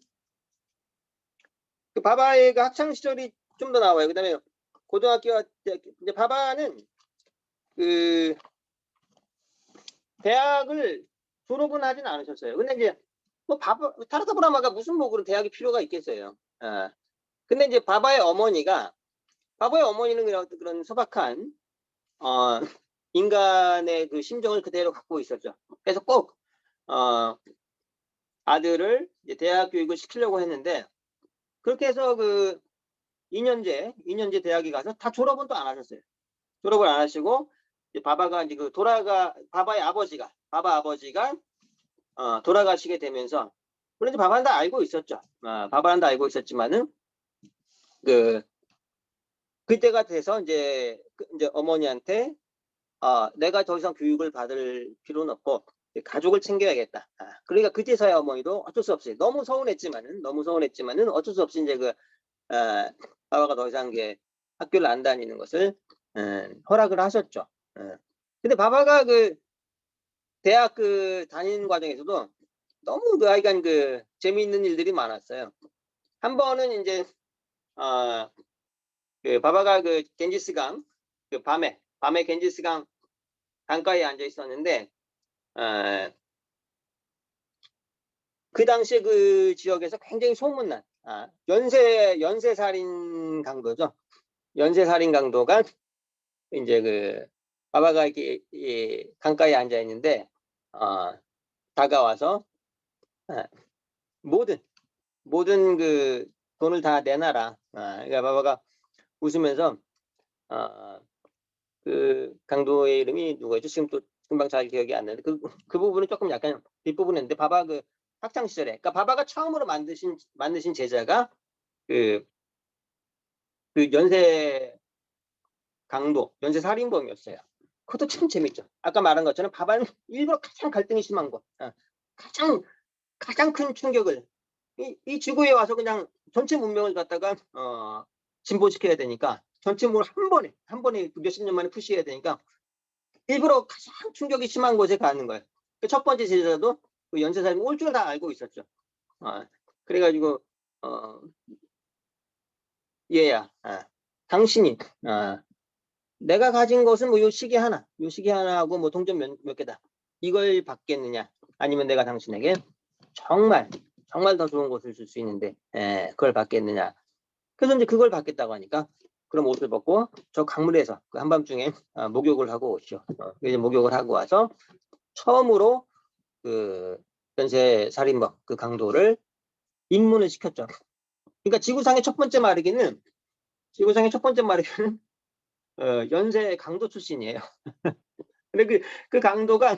바바의 학창 시절이 좀 더 나와요. 그 다음에 고등학교 이제 바바는 대학을 졸업은 하진 않으셨어요. 근데 이제 뭐 타르타 브라마가 무슨 그런 대학이 필요가 있겠어요. 근데 이제 바바의 어머니는 그런 소박한 인간의 심정을 그대로 갖고 있었죠. 그래서 꼭 아들을 이제 대학 교육을 시키려고 했는데, 그렇게 해서 2년제 대학에 가서 다 졸업은 또 안 하셨어요. 졸업을 안 하시고 이제 바바가 이제 바바의 아버지가 돌아가시게 되면서 물론 이제 바바는 다 알고 있었죠. 바바는 다 알고 있었지만은 그때가 돼서 이제 어머니한테 내가 더 이상 교육을 받을 필요는 없고 가족을 챙겨야겠다. 그러니까 그때서야 어머니도 어쩔 수 없이 너무 서운했지만은 어쩔 수 없이 이제 바바가 더 이상 학교를 안 다니는 것을 허락을 하셨죠. 근데 바바가 대학 다니는 과정에서도 너무 하여간 재미있는 일들이 많았어요. 한 번은 이제 바바가 겐지스강 밤에 겐지스강 강가에 앉아 있었는데 그 당시에 그 지역에서 굉장히 소문난 연쇄살인 강도죠. 연쇄살인 강도가 이제 바바가 이렇게 강가에 앉아 있는데 다가와서 모든 돈을 다 내놔라. 그러니까 바바가 웃으면서 그 강도의 이름이 누구였죠? 지금 또 금방 잘 기억이 안 나는데 그 부분은 조금 약간 뒷부분인데 바바 학창 시절에 그러니까 바바가 처음으로 만드신 제자가 연쇄 살인범이었어요. 그것도 참 재밌죠. 아까 말한 것처럼 바바는 일부러 가장 갈등이 심한 곳, 가장 큰 충격을 이 지구에 와서 그냥 전체 문명을 갖다가 진보시켜야 되니까 전체 문을 한 번에 몇십 년 만에 푸시해야 되니까 일부러 가장 충격이 심한 곳에 가는 거예요. 첫 번째 제자도 연쇄살인 올 줄 다 알고 있었죠. 그래가지고 얘야, 당신이 내가 가진 것은 요 시계 하나하고 뭐 동전 몇 개다. 이걸 받겠느냐? 아니면 내가 당신에게 정말 더 좋은 것을 줄 수 있는데 그걸 받겠느냐? 그래서 이제 그걸 받겠다고 하니까 그럼 옷을 벗고 저 강물에서 한밤중에 목욕을 하고 오시오. 이제 목욕을 하고 와서 처음으로 연쇄 살인범 강도를 입문을 시켰죠. 그러니까 지구상의 첫 번째 마르기는 연쇄 강도 출신이에요. 근데 그 강도가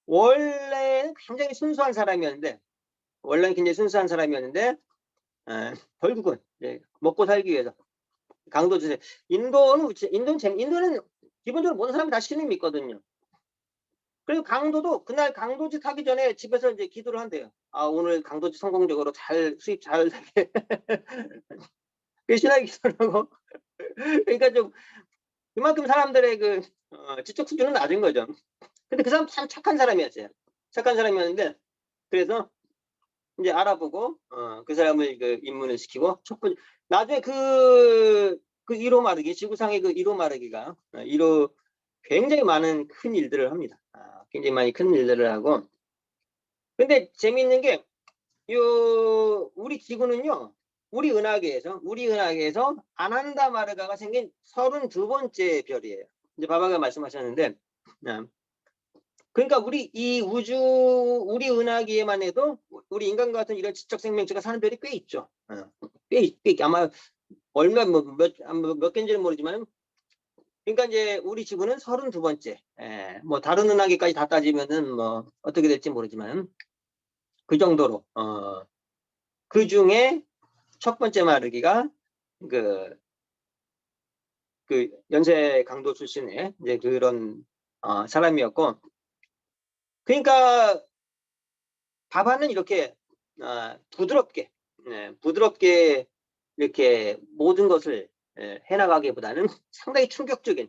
원래 굉장히 순수한 사람이었는데 결국은 먹고 살기 위해서 강도 주세. 인도는 기본적으로 모든 사람이 다 신을 믿거든요. 그리고 강도도 그날 강도짓 하기 전에 집에서 이제 기도를 한대요. 오늘 강도짓 성공적으로 수입 잘 되게 신하게 기도를 하고 그러니까 좀 그만큼 사람들의 지적 수준은 낮은 거죠. 근데 그 사람 참 착한 사람이었어요. 착한 사람이었는데 그래서 이제 알아보고 그 사람을 입문을 시키고 나중에 그 1호 마르기 지구상의 1호 마르기가 굉장히 많은 큰 일들을 합니다. 굉장히 많이 큰 일들을 하고 근데 재미있는 게 우리 지구는요. 우리 은하계에서 아난다 마르가가 생긴 32번째 별이에요. 이제 바바가 말씀하셨는데 그러니까 우리 은하계에만 해도 우리 인간과 같은 이런 지적 생명체가 사는 별이 꽤 있죠. 꽤 아마 몇 개인지는 모르지만 그러니까 이제 우리 지구는 32번째. 뭐 다른 은하계까지 다 따지면은 뭐 어떻게 될지 모르지만 그 정도로 그 중에 첫 번째 마르기가 연쇄 강도 출신의 이제 그런 사람이었고 그러니까 바바는 이렇게 부드럽게 이렇게 모든 것을 해나가기보다는 상당히 충격적인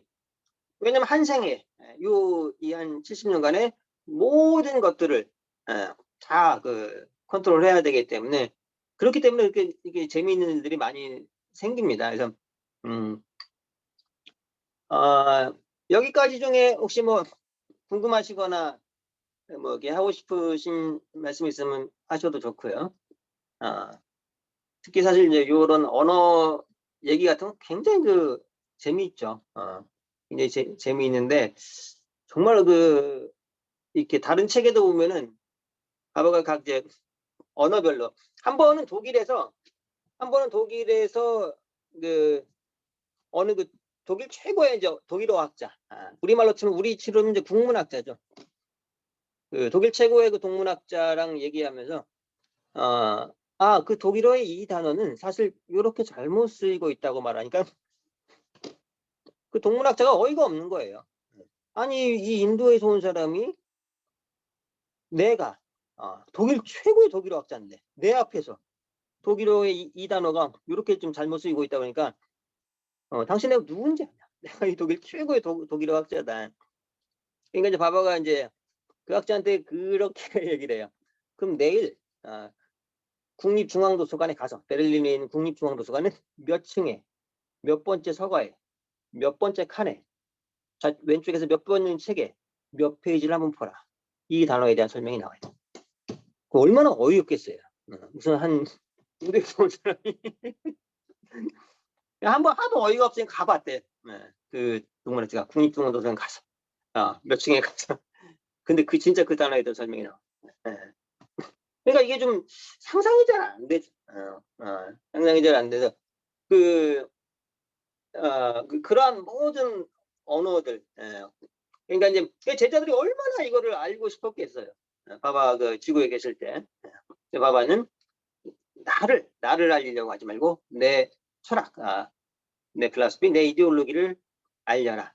왜냐면 한 생에 이 한 70년간의 모든 것들을 다 컨트롤해야 되기 때문에 그렇기 때문에 이렇게 재미있는 일들이 많이 생깁니다. 그래서 여기까지 중에 혹시 뭐 궁금하시거나 뭐 이렇게 하고 싶으신 말씀 있으면 하셔도 좋고요. 특히 사실 이제 이런 언어 얘기 같은 거 굉장히 재미있죠. 굉장히 재미있는데 정말 이렇게 다른 책에도 보면은 바바가 각 이제 언어별로 한 번은 독일에서 어느 독일 최고의 이제 독일어학자, 우리말로 치면 이제 국문학자죠. 독일 최고의 동문학자랑 얘기하면서 그 독일어의 이 단어는 사실 이렇게 잘못 쓰이고 있다고 말하니까 그 동문학자가 어이가 없는 거예요. 아니 이 인도에서 온 사람이 내가 독일 최고의 독일어학자인데 내 앞에서 독일어의 이 단어가 이렇게 좀 잘못 쓰이고 있다 보니까 당신 내가 누군지 아냐? 내가 이 독일 최고의 독일어학자다. 그러니까 이제 바바가 이제 그 학자한테 그렇게 얘기를 해요. 그럼 내일 국립중앙도서관에 가서 베를린에 있는 국립중앙도서관은 몇 층에 몇 번째 서가에 몇 번째 칸에 왼쪽에서 몇 번째 책에 몇 페이지를 한번 보라. 이 단어에 대한 설명이 나와요. 얼마나 어이없겠어요. 무슨 한 인도에서 온 사람이 한번 하도 어이가 없으니까 가봤대. 그 동문학자가 국립중앙도서관 가서 몇 층에 가서 근데 진짜 그 단어에 대한 설명이 나와. 그러니까 이게 좀 상상이 잘 안 되죠. 상상이 잘 안 돼서 그러한 모든 언어들. 그러니까 이제 제자들이 얼마나 이거를 알고 싶었겠어요. 바바 그 지구에 계실 때. 바바는 나를 알리려고 하지 말고 내 철학, 내 필라소피, 내 이데올로기를 알려라.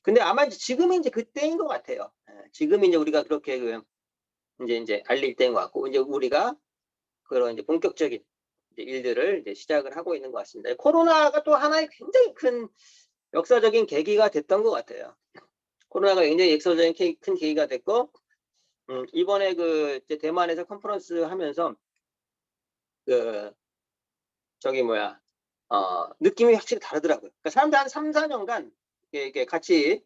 근데 아마 지금은 이제 그때인 것 같아요. 지금 이제 우리가 그렇게 이제 알릴 때인 것 같고 이제 우리가 그런 이제 본격적인 일들을 이제 시작을 하고 있는 것 같습니다. 코로나가 또 하나의 굉장히 큰 역사적인 계기가 됐던 것 같아요. 코로나가 굉장히 역사적인 큰 계기가 됐고 이번에 이제 대만에서 컨퍼런스 하면서 느낌이 확실히 다르더라고요. 그러니까 사람들 한 3, 4년간 이게 같이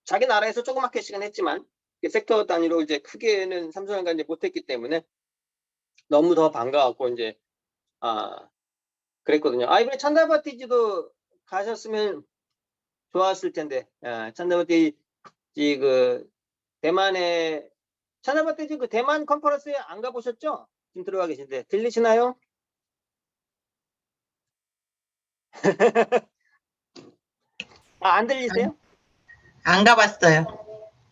자기 나라에서 조그맣게 시간 했지만 섹터 단위로 이제 크게는 3, 4년간 이제 못했기 때문에 너무 더 반가웠고 이제 그랬거든요. 이번에 찬다바티지도 가셨으면 좋았을 텐데 찬다바티지 대만에 찬다바티지 대만 컨퍼런스에 안 가보셨죠? 지금 들어가 계신데 들리시나요? 안 들리세요? 안 가봤어요.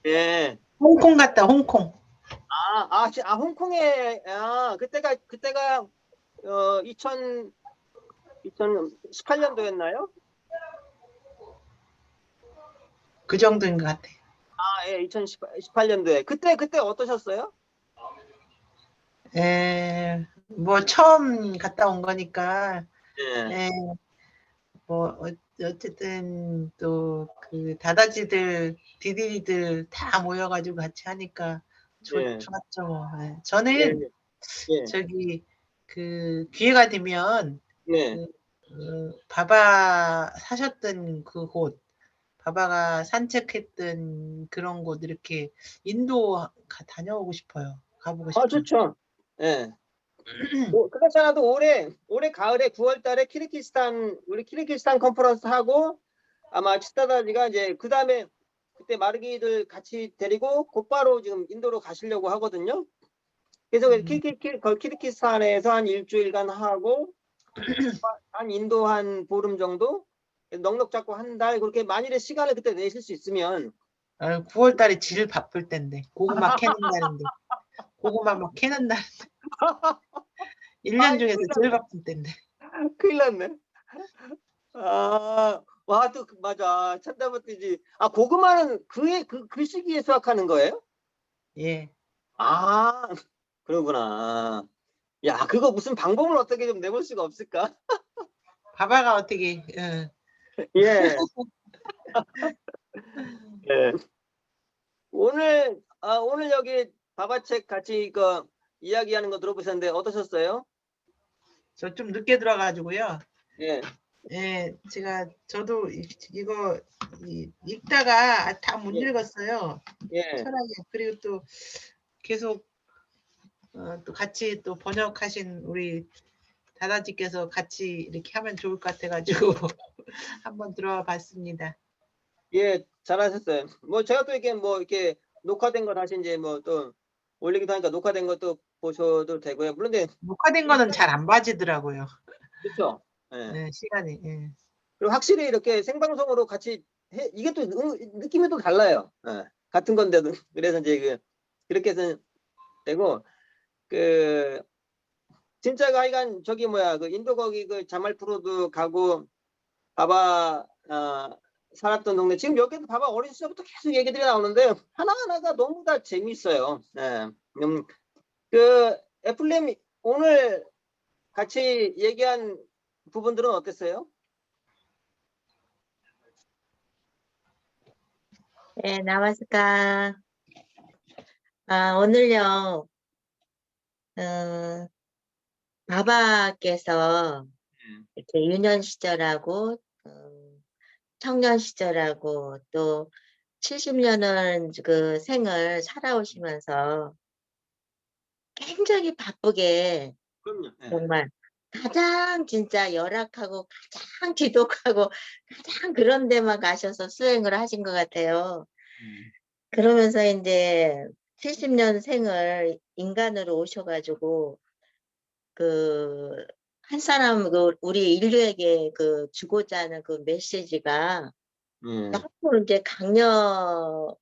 예. 홍콩 갔다, 홍콩. 홍콩에 그때가 2018년도였나요? 그 정도인 것 같아요. 예, 2018년도에. 그때 어떠셨어요? 뭐 처음 갔다 온 거니까, 예. 뭐 어쨌든 또 그 다다지들, 디디리들 다 모여가지고 같이 하니까 예. 좋았죠. 뭐. 예. 저는 예. 저기 그 기회가 되면 네. 바바 사셨던 그 곳, 바바가 산책했던 그런 곳 이렇게 인도 다녀오고 싶어요. 가보고 싶어요. 좋죠. 예. 그렇지 않아도 올해 가을에 9월 달에 우리 키르기스탄 컨퍼런스 하고 아마 치타다지가 이제 그 다음에 그때 마르기들 같이 데리고 곧바로 지금 인도로 가시려고 하거든요. 그래서 키르기스탄에서 한 일주일간 하고 한 인도 한 보름 정도 넉넉 잡고 한 달 그렇게 만일에 시간을 그때 내실 수 있으면 9월 달에 제일 바쁠 때인데 고구마 캐는 날인데 고구마 막 캐는 날인데 1년 중에서 제일 바쁜 때인데. 큰일 났네. 또 맞아. 찬다바티지. 고구마는 그 시기에 수확하는 거예요? 예. 그러구나. 야, 그거 무슨 방법을 어떻게 좀 내볼 수가 없을까? 바바가 어떻게 예. 예. 오늘 여기 바바책 같이 이야기하는 거 들어보셨는데 어떠셨어요? 저 좀 늦게 들어가지고요. 예. 저도 이거 읽다가 다 못 예. 읽었어요. 예. 철학이. 그리고 또 계속 또 같이 또 번역하신 우리 다다지께서 같이 이렇게 하면 좋을 것 같아가지고 한번 들어와 봤습니다. 예, 잘하셨어요. 제가 또 이렇게 녹화된 거 다시 이제 또 올리기도 하니까 녹화된 것도 보셔도 되고요. 물론 녹화된 거는 잘 안 봐지더라고요. 그렇죠. 예. 네, 시간이. 예. 그리고 확실히 이렇게 생방송으로 같이 이게 또 느낌이 또 달라요. 예. 같은 건데도 그래서 이제 그렇게 해서 되고 그 진짜 하여간 저기 뭐야 그 인도 거기 그 자말프로도 가고 바바 살았던 동네 지금 여기도 바바 어린 시절부터 계속 얘기들이 나오는데 하나하나가 너무 다 재밌어요. 예. 그 애플님 오늘 같이 얘기한 부분들은 어땠어요? 네, 나왔을까? 오늘요, 바바께서 이렇게 유년 시절하고, 청년 시절하고, 또 70년을 그 생을 살아오시면서 굉장히 바쁘게 그럼요. 예. 정말 가장 진짜 열악하고 가장 지독하고 가장 그런 데만 가셔서 수행을 하신 것 같아요. 그러면서 이제 70년 생을 인간으로 오셔가지고 그 한 사람 우리 인류에게 그 주고자 하는 그 메시지가 너무 이제 강력하면서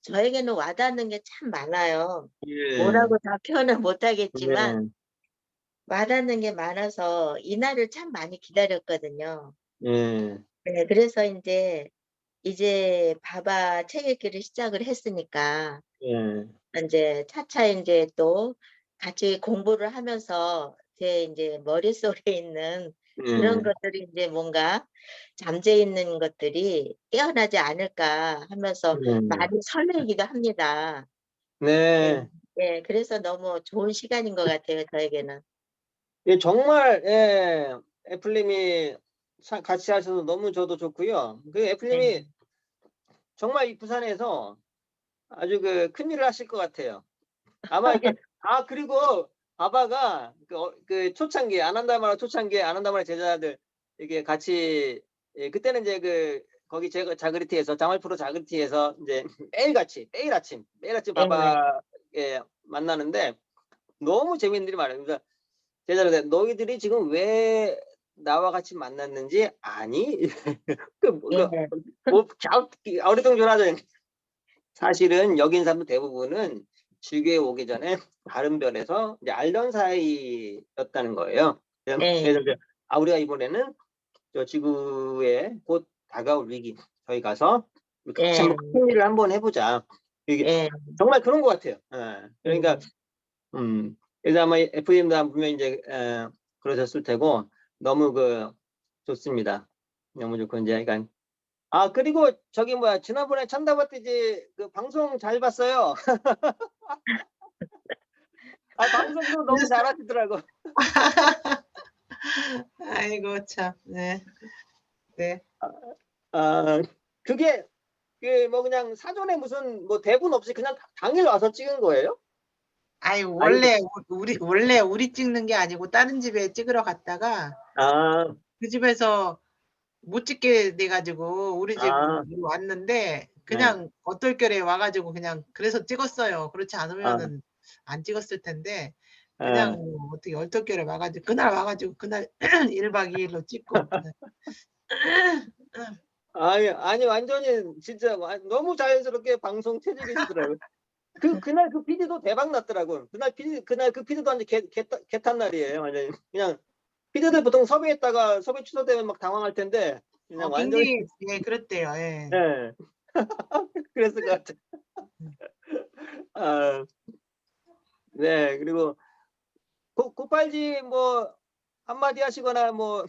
저에게는 와닿는 게 참 많아요. 예. 뭐라고 다 표현을 못하겠지만 예. 와닿는 게 많아서 이날을 참 많이 기다렸거든요. 예. 네, 그래서 이제 바바 책 읽기를 시작을 했으니까 예. 이제 차차 이제 또 같이 공부를 하면서 제 이제 머릿속에 있는 그런 것들이 이제 뭔가 잠재 있는 것들이 깨어나지 않을까 하면서 많이 설레기도 합니다. 네. 예, 그래서 너무 좋은 시간인 것 같아요, 저에게는. 예, 정말 예, 애플님이 같이 하셔서 너무 저도 좋고요. 그 애플님이 정말 이 부산에서 아주 그 큰일을 하실 것 같아요. 아마 이게 그리고 바바가 그 초창기 아난다마라 초창기에 아난다마라 제자들 이게 같이 그때는 이제 거기 제가 자그리티에서 자말프로 자그리티에서 이제 매일 아침 바바 만나는데 너무 재밌는 일이 많아요. 그래서 제자들 너희들이 지금 왜 나와 같이 만났는지 아니? 어리둥절하죠. 사실은 여기 있는 사람들 대부분은 지구에 오기 전에 다른 별에서 이제 알던 사이였다는 거예요. 그래서 우리가 이번에는 저 지구에 곧 다가올 위기 저희 가서 같이 한번 큰 일을 한번 해보자. 이게 정말 그런 것 같아요. 그러니까 그래서 아마 FM도 분명 이제 그러셨을 테고 너무 좋습니다. 너무 좋고 이제 그러니까 그리고 저기 뭐야 지난번에 찬다바 때 이제 그 방송 잘 봤어요. 방송도 너무 잘하시더라고. 아이고 참. 네. 네. 그게 뭐 그냥 사전에 무슨 뭐 대본 없이 그냥 당일 와서 찍은 거예요? 아니 원래 우리 찍는 게 아니고 다른 집에 찍으러 갔다가 그 집에서 못 찍게 돼가지고 우리 집으로 왔는데 그냥 어떨결에 와가지고 그냥 그래서 찍었어요. 그렇지 않으면은 안 찍었을 텐데 그냥 뭐 어떻게 얼떨결에 와가지고 그날 1박 2일로 찍고 그날. 아니 완전히 진짜 너무 자연스럽게 방송 체질이시더라고요. 그날 그 PD도 대박 났더라고요. 그날 그 PD도 완전 개탄 날이에요. 완전히 그냥 PD들 보통 섭외했다가 섭외 취소되면 막 당황할 텐데 그냥 완전히 굉장히 예 그랬대요. 예. 네. 그랬을 것 같아. 네 그리고 고팔지 뭐 한마디 하시거나 뭐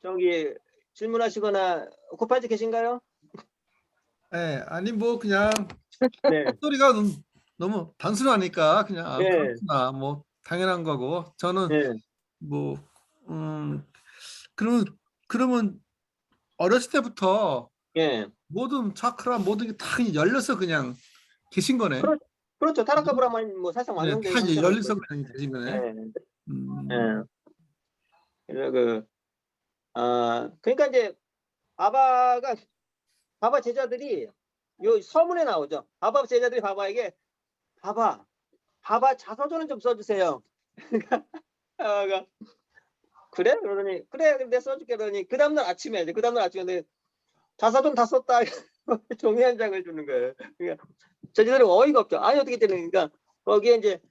저기 질문하시거나 고팔지 계신가요? 네, 아니 뭐 그냥 네. 소리가 너무 단순하니까 그냥 네. 그렇구나 뭐 당연한 거고 저는 네. 뭐 그러면 어렸을 때부터 예. 모든 차크라 모든 게 다 열려서 그냥 계신 거네. 그렇죠. 타라카 브라만 뭐 사실상 네, 완성된 다 이제 상태로 열려서 그냥 계신 거네. 예. 그래서 그러니까 이제 바바 제자들이 요 서문에 나오죠. 바바 제자들이 바바에게 바바 자서전은 좀 써주세요. 그러니까 그래? 그러더니 그래 내가 써줄게 그러니 그 다음날 아침에 근데 자사전 다 썼다 종이 한 장을 주는 거예요. 그러니까 저희들은 어이가 없죠. 아니 어떻게 되는 그러니까 거기에 이제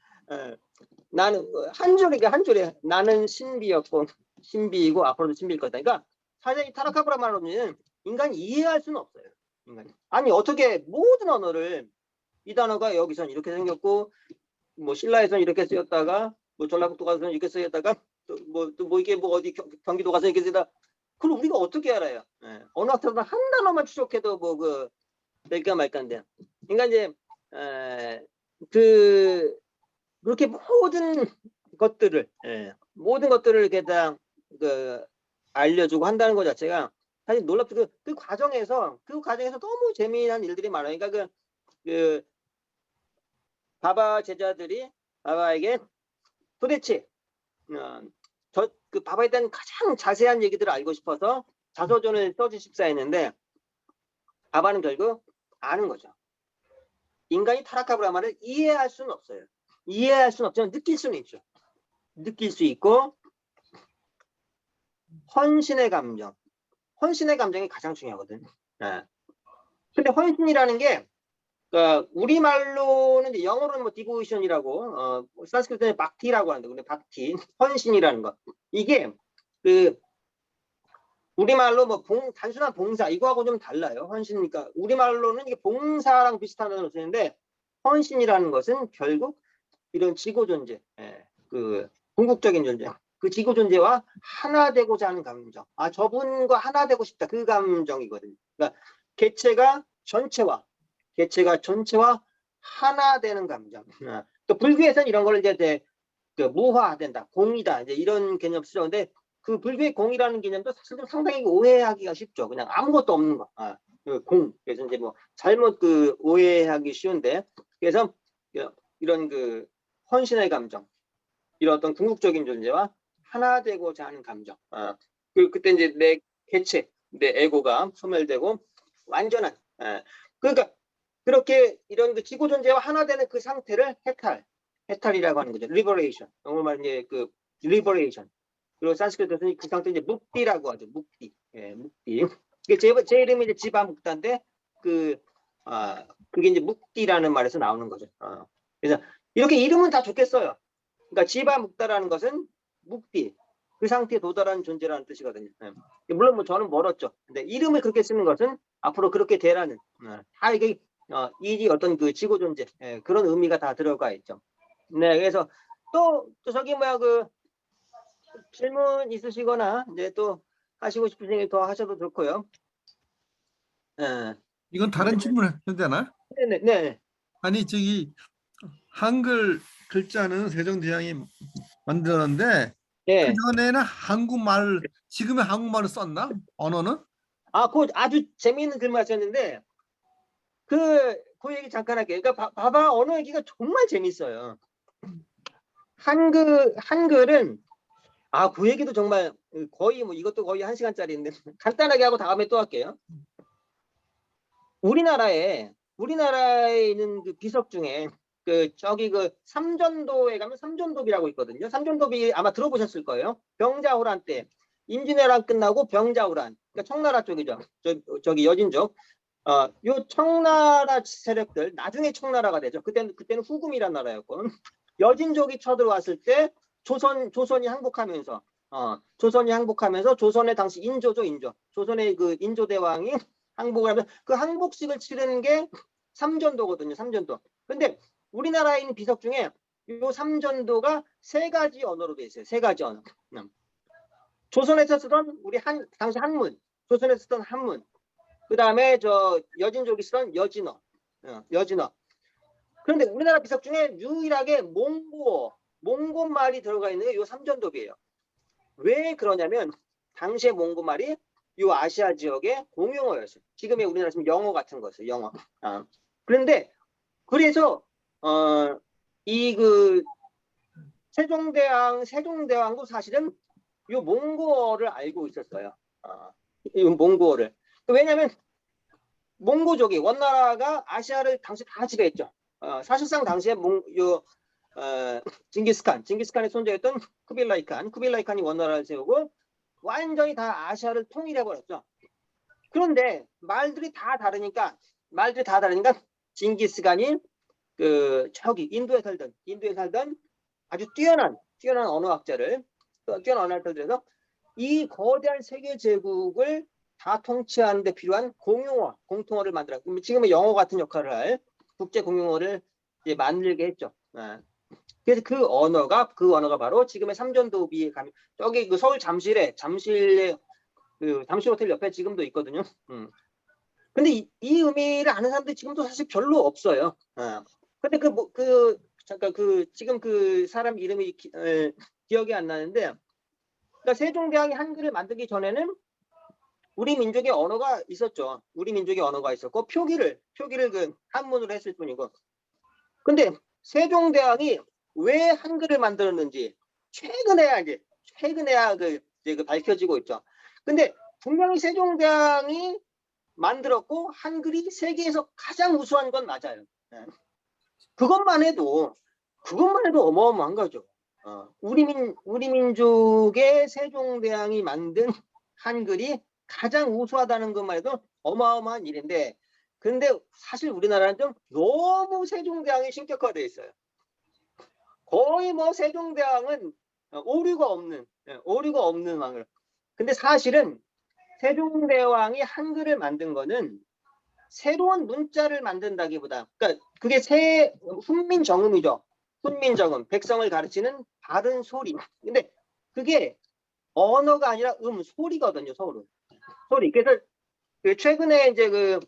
나는 한 줄에 나는 신비였고 신비이고 앞으로도 신비일 거다. 그러니까 사실 이 타라카브라 말로는 인간이 이해할 수는 없어요. 인간이. 아니 어떻게 모든 언어를 이 단어가 여기선 이렇게 생겼고 뭐 신라에서는 이렇게 쓰였다가 뭐 전라북도 가서는 이렇게 쓰였다가 또 이게 뭐 어디 경기도 가서 이렇게 쓰다 그걸 우리가 어떻게 알아요? 예. 어느 학교에서 한 단어만 추적해도 뭐 그 될까 말까인데 그러니까 이제 그렇게 모든 것들을 이렇게 다 알려주고 한다는 것 자체가 사실 놀랍죠. 그 과정에서 너무 재미난 일들이 많아요. 그러니까 그 바바 제자들이 바바에게 도대체 그 바바에 대한 가장 자세한 얘기들을 알고 싶어서 자서전을 써주십사 했는데 바바는 결국 아는 거죠. 인간이 타라카브라마를 이해할 수는 없어요. 이해할 수는 없지만 느낄 수는 있죠. 느낄 수 있고 헌신의 감정이 가장 중요하거든. 예. 근데 헌신이라는 게 우리말로는 이제 영어로는 뭐 디보이션이라고 산스크리트는 박티라고 하는데 근데 박티 헌신이라는 거 이게 우리말로 뭐 단순한 봉사 이거하고 좀 달라요. 헌신이니까 우리말로는 이게 봉사랑 비슷한 단어를 쓰는데 헌신이라는 것은 결국 이런 지고 존재, 궁극적인 존재, 그 지고 존재와 하나 되고자 하는 감정. 저분과 하나 되고 싶다 그 감정이거든요. 그러니까 개체가 전체와 하나 되는 감정. 또 불교에서는 이런 걸 이제 무화된다, 공이다 이제 이런 개념 쓰죠. 근데 그 불교의 공이라는 개념도 사실 좀 상당히 오해하기가 쉽죠. 그냥 아무것도 없는 거. 공. 그래서 이제 뭐 잘못 오해하기 쉬운데 그래서 이런 헌신의 감정, 이런 어떤 궁극적인 존재와 하나 되고자 하는 감정. 그때 이제 내 개체, 내 에고가 소멸되고 완전한. 그러니까 그렇게 이런 지고 존재와 하나 되는 그 상태를 해탈이라고 하는 거죠. 리버레이션. 영어로 이제 리버레이션. 그리고 산스크리트에서는 그 상태 이제 묵디라고 하죠. 묵디. 묵디. 제 이름이 이제 지바묵다인데 그게 이제 묵디라는 말에서 나오는 거죠. 그래서 이렇게 이름은 다 좋겠어요. 그러니까 지바묵다라는 것은 묵디. 그 상태에 도달하는 존재라는 뜻이거든요. 물론 뭐 저는 멀었죠. 근데 이름을 그렇게 쓰는 것은 앞으로 그렇게 되라는 다 이게 이 어떤 지고 존재 그런 의미가 다 들어가 있죠. 네, 그래서 또 저기 질문 있으시거나 이제 또 하시고 싶으신 게 더 하셔도 좋고요. 이건 다른 질문 해도 되나? 네. 아니 저기 한글 글자는 세종대왕이 만들었는데 네. 그전에는 한국말 지금의 한국말을 썼나? 언어는? 그거 아주 재미있는 질문 하셨는데 그 얘기 잠깐 할게요. 그러니까 봐봐 언어 얘기가 정말 재밌어요. 한글은 그 얘기도 정말 거의 뭐 이것도 거의 1시간짜리인데 간단하게 하고 다음에 또 할게요. 우리나라에 있는 그 비석 중에 저기 삼전도에 가면 삼전도비라고 있거든요. 삼전도비 아마 들어보셨을 거예요. 병자호란 때 임진왜란 끝나고 병자호란, 그러니까 청나라 쪽이죠. 저기 여진족. 요 청나라 세력들 나중에 청나라가 되죠. 그때는 후금이란 나라였고 여진족이 쳐들어왔을 때 조선이 항복하면서 조선의 당시 인조죠. 조선의 인조 대왕이 항복을 하면 그 항복식을 치르는 게 삼전도거든요. 삼전도. 근데 우리나라에 있는 비석 중에 요 삼전도가 3가지 언어로 돼 있어요. 3가지 언어. 조선에서 쓰던 당시 한문, 조선에서 쓰던 한문. 그 다음에 여진족이 쓰던 여진어. 그런데 우리나라 비석 중에 유일하게 몽고말이 들어가 있는 게 요 삼전도비예요. 왜 그러냐면 당시에 몽고말이 요 아시아 지역의 공용어였어요. 지금의 우리나라 지금 영어 같은 거였어요. 영어. 그런데 그래서 이 세종대왕도 사실은 요 몽고어를 알고 있었어요. 이 몽고어를. 왜냐하면 몽고족이 원나라가 아시아를 당시 다 지배했죠. 사실상 당시에 징기스칸의 손자였던 쿠빌라이 칸이 원나라를 세우고 완전히 다 아시아를 통일해 버렸죠. 그런데 말들이 다 다르니까 징기스칸이 그 저기 인도에 살던 아주 뛰어난 언어학자들에서 이 거대한 세계 제국을 다 통치하는 데 필요한 공통어를 만들어. 지금의 영어 같은 역할을 할 국제 공용어를 이제 만들게 했죠. 그래서 그 언어가 바로 지금의 삼전도비에 가면 저기 그 서울 잠실에 그 잠실 호텔 옆에 지금도 있거든요. 근데 이 의미를 아는 사람들이 지금도 사실 별로 없어요. 근데 잠깐 지금 그 사람 이름이 기억이 안 나는데, 그러니까 세종대왕이 한글을 만들기 전에는 우리 민족의 언어가 있었죠. 우리 민족의 언어가 있었고 표기를 그 한문으로 했을 뿐이고. 근데 세종대왕이 왜 한글을 만들었는지 최근에야 그 밝혀지고 있죠. 근데 분명히 세종대왕이 만들었고 한글이 세계에서 가장 우수한 건 맞아요. 그것만 해도 어마어마한 거죠. 우리 민족의 세종대왕이 만든 한글이 가장 우수하다는 것만 해도 어마어마한 일인데, 근데 사실 우리나라는 좀 너무 세종대왕이 신격화되어 있어요. 거의 뭐 세종대왕은 오류가 없는 왕을. 근데 사실은 세종대왕이 한글을 만든 거는 새로운 문자를 만든다기보다, 그러니까 그게 훈민정음이죠. 훈민정음, 백성을 가르치는 바른 소리. 근데 그게 언어가 아니라 소리거든요. 소리. 그래서 최근에 이제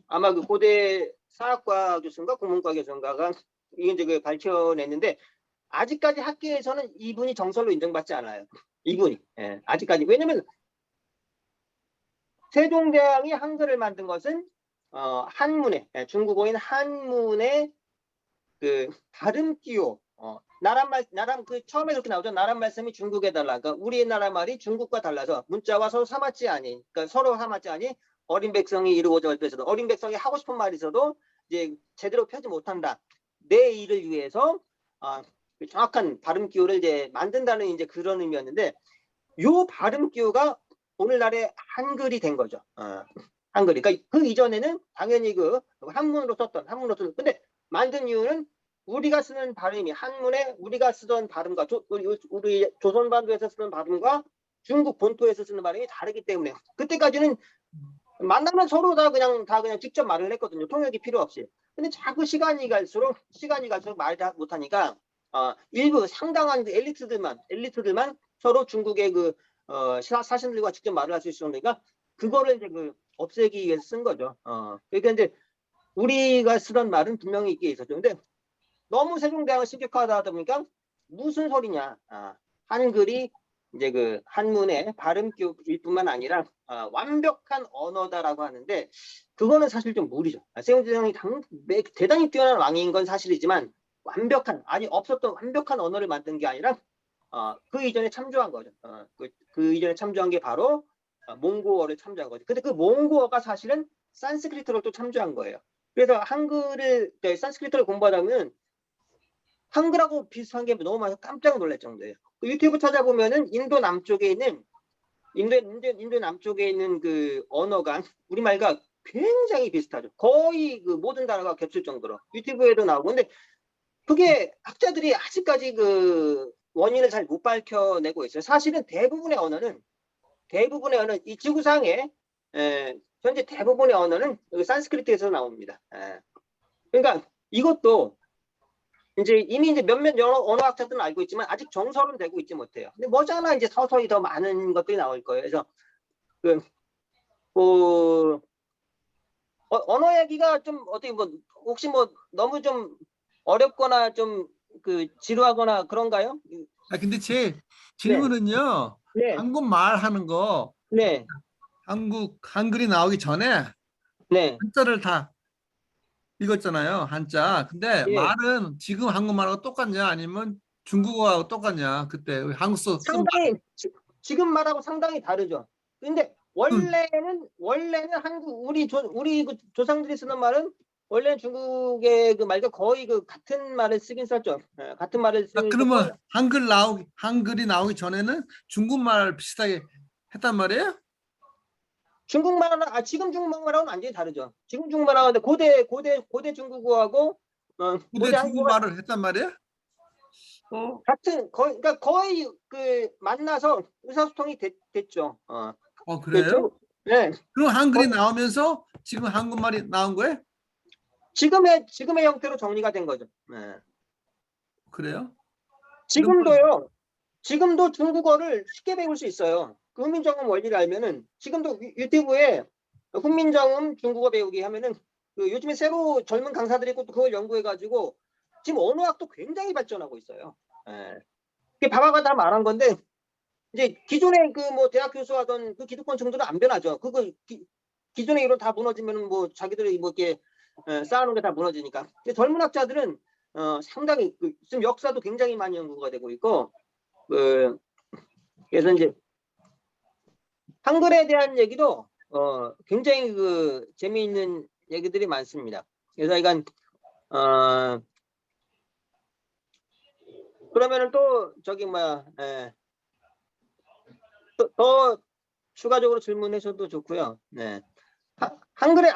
아마 그 고대 사학과 교수인가 국문과 교수인가가 이제 밝혀냈는데, 아직까지 학계에서는 이분이 정설로 인정받지 않아요. 이분이. 아직까지. 왜냐면 세종대왕이 한글을 만든 것은 한문에, 중국어인 한문의 그 발음기호, 나란 그 처음에 그렇게 나오죠. 나란 말씀이 중국에 달라. 그러니까 우리나라 말이 중국과 달라서 문자와 서로 삼았지 아니 어린 백성이 이루고자 할 때서도, 어린 백성이 하고 싶은 말이 있어도 이제 제대로 펴지 못한다. 내 일을 위해서 정확한 발음 기호를 이제 만든다는 이제 그런 의미였는데, 요 발음 기호가 오늘날의 한글이 된 거죠. 한글이. 그러니까 그 이전에는 당연히 그 한문으로 썼던. 근데 만든 이유는 우리가 쓰는 발음이 한문에 우리가 쓰던 발음과 우리 조선반도에서 쓰는 발음과 중국 본토에서 쓰는 발음이 다르기 때문에 그때까지는 만나면 서로 다 그냥 직접 말을 했거든요. 통역이 필요 없이. 근데 자꾸 시간이 갈수록 말을 못하니까 일부 상당한 그 엘리트들만 서로 중국의 사신들과 직접 말을 할 수 있으니까 그거를 이제 없애기 위해서 쓴 거죠. 그러니까 이제 우리가 쓰던 말은 분명히 있게 있었죠. 근데 너무 세종대왕을 신격화하다 보니까 무슨 소리냐. 한글이 이제 한문의 발음기일 뿐만 아니라 완벽한 언어다라고 하는데, 그거는 사실 좀 무리죠. 세종대왕이 대단히 뛰어난 왕인 건 사실이지만 없었던 완벽한 언어를 만든 게 아니라 그 이전에 참조한 거죠. 그 이전에 참조한 게 바로 몽고어를 참조한 거죠. 근데 그 몽고어가 사실은 산스크리트를 또 참조한 거예요. 그래서 산스크리트를 공부하다 보면 한글하고 비슷한 게 너무 많아서 깜짝 놀랄 정도예요. 유튜브 찾아보면은 인도 남쪽에 있는 그 언어가 우리말과 굉장히 비슷하죠. 거의 그 모든 단어가 겹칠 정도로 유튜브에도 나오고. 근데 그게 학자들이 아직까지 그 원인을 잘 못 밝혀내고 있어요. 사실은 대부분의 언어는 이 지구상에 현재 대부분의 언어는 산스크리트에서 나옵니다. 그러니까 이것도 이미 몇몇 언어학자들은 알고 있지만 아직 정설은 되고 있지 못해요. 근데 머지않아 이제 서서히 더 많은 것들이 나올 거예요. 그래서 언어 얘기가 좀 어떻게 혹시 너무 좀 어렵거나 좀 지루하거나 그런가요? 근데 제 질문은요. 네. 한국말 하는 거, 네. 한글이 나오기 전에 네. 한자를 다 읽었잖아요. 한자. 근데 예. 말은 지금 한국말하고 똑같냐 아니면 중국어하고 똑같냐? 그때 한국서 쓴 상당히 지금 말하고 상당히 다르죠. 근데 원래는 우리 조상들이 쓰는 말은 원래 중국의 그 말과 거의 그 같은 말을 쓰긴 썼죠. 같은 말을 아, 쓰고 그러면 한글이 나오기 전에는 중국말 비슷하게 했단 말이에요? 중국말은 지금 중국말하고는 완전히 다르죠. 지금 중국말하고 고대 중국어하고 근데 고대 한국어 중국말을 했단 말이에요? 그러니까 거의 그 만나서 의사소통이 됐죠. 그 그래요? 중국 네. 그럼 한글이 나오면서 지금 한국말이 나온 거예요? 지금의 형태로 정리가 된 거죠. 네. 그래요? 지금도 중국어를 쉽게 배울 수 있어요. 그 훈민정음 원리를 알면은 지금도 유튜브에 훈민정음 중국어 배우기 하면은 그 요즘에 새로 젊은 강사들이 있고 또 그걸 연구해가지고 지금 언어학도 굉장히 발전하고 있어요. 예. 그게 바바가 다 말한 건데 이제 기존에 그 뭐 대학 교수하던 그 기득권 정도는 안 변하죠. 기존의 이론 다 무너지면은 뭐 자기들이 뭐 이렇게 쌓아놓은 게 다 무너지니까. 근데 젊은 학자들은 상당히 지금 역사도 굉장히 많이 연구가 되고 있고 그래서 이제 한글에 대한 얘기도 굉장히 그 재미있는 얘기들이 많습니다. 그래서 이건 그러면은 또 저기 뭐야 더 추가적으로 질문하셔도 좋고요. 네. 한글에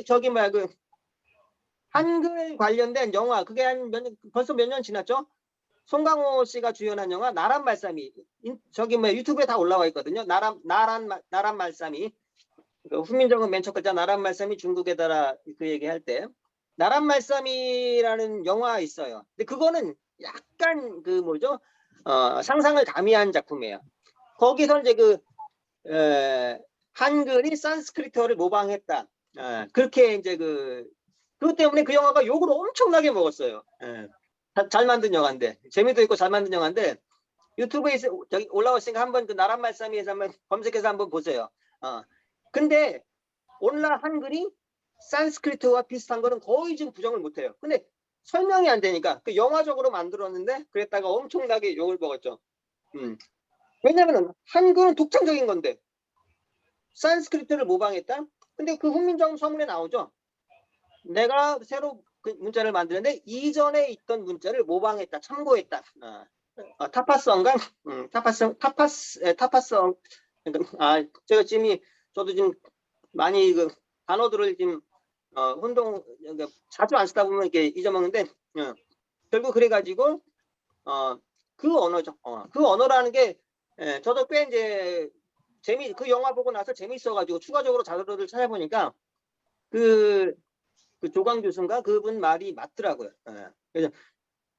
저기 뭐야 그 한글 관련된 영화 그게 벌써 몇 년 지났죠? 송강호 씨가 주연한 영화 나란 말씀이 저기 뭐 유튜브에 다 올라와 있거든요. 나란 말씀이 그 훈민정음 맨 첫 글자 나란 말씀이 중국에다라 그 얘기할 때 나란 말씀이라는 영화 있어요. 근데 그거는 약간 그 뭐죠? 상상을 가미한 작품이에요. 거기서 이제 한글이 산스크리트어를 모방했다. 그렇게 이제 그것 때문에 그 영화가 욕을 엄청나게 먹었어요. 잘 만든 영화인데 재미도 있고 잘 만든 영화인데 유튜브에 저기 올라오시니까 한번 그 나란 말씀이에서 한번 검색해서 한번 보세요. 근데 오늘날 한글이 산스크리트와 비슷한 거는 거의 지금 부정을 못해요. 근데 설명이 안 되니까 그 영화적으로 만들었는데 그랬다가 엄청나게 욕을 먹었죠. 왜냐면은 한글은 독창적인 건데 산스크리트를 모방했다. 근데 그 훈민정음 서문에 나오죠. 내가 새로 그 문자를 만드는데 이전에 있던 문자를 모방했다, 참고했다. 타파성과 타파성. 제가 저도 지금 많이 그 단어들을 지금 그러니까 자주 안 쓰다 보면 이렇게 잊어먹는데 결국 그래가지고 그 언어죠. 그 언어라는 게 저도 꽤 이제 그 영화 보고 나서 재미있어가지고 추가적으로 자료를 찾아보니까 그 조광 교수인가 그분 말이 맞더라고요. 그래서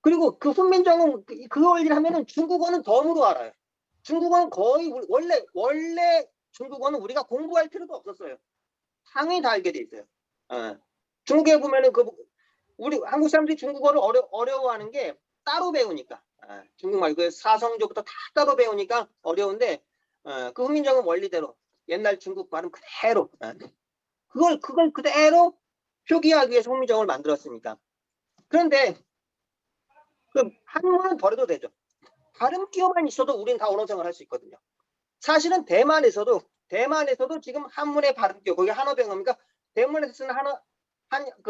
그리고 그 훈민정음 그 원리를 하면은 중국어는 덤으로 알아요. 중국어는 거의 원래 중국어는 우리가 공부할 필요도 없었어요. 당연히 다 알게 돼 있어요. 중국에 보면은 우리 한국 사람들이 중국어를 어려워하는 게 따로 배우니까 중국말 그 사성조부터 다 따로 배우니까 어려운데 그 훈민정음 원리대로 옛날 중국 발음 그대로 그걸 그대로 표기하기 위해서 훈민정음을 만들었으니까. 그런데 그 한문은 버려도 되죠. 발음 기호만 있어도 우리는 다 언어생활 할 수 있거든요. 사실은 대만에서도 지금 한문의 발음 기호 거기 한어병어니까 대만에서 쓰는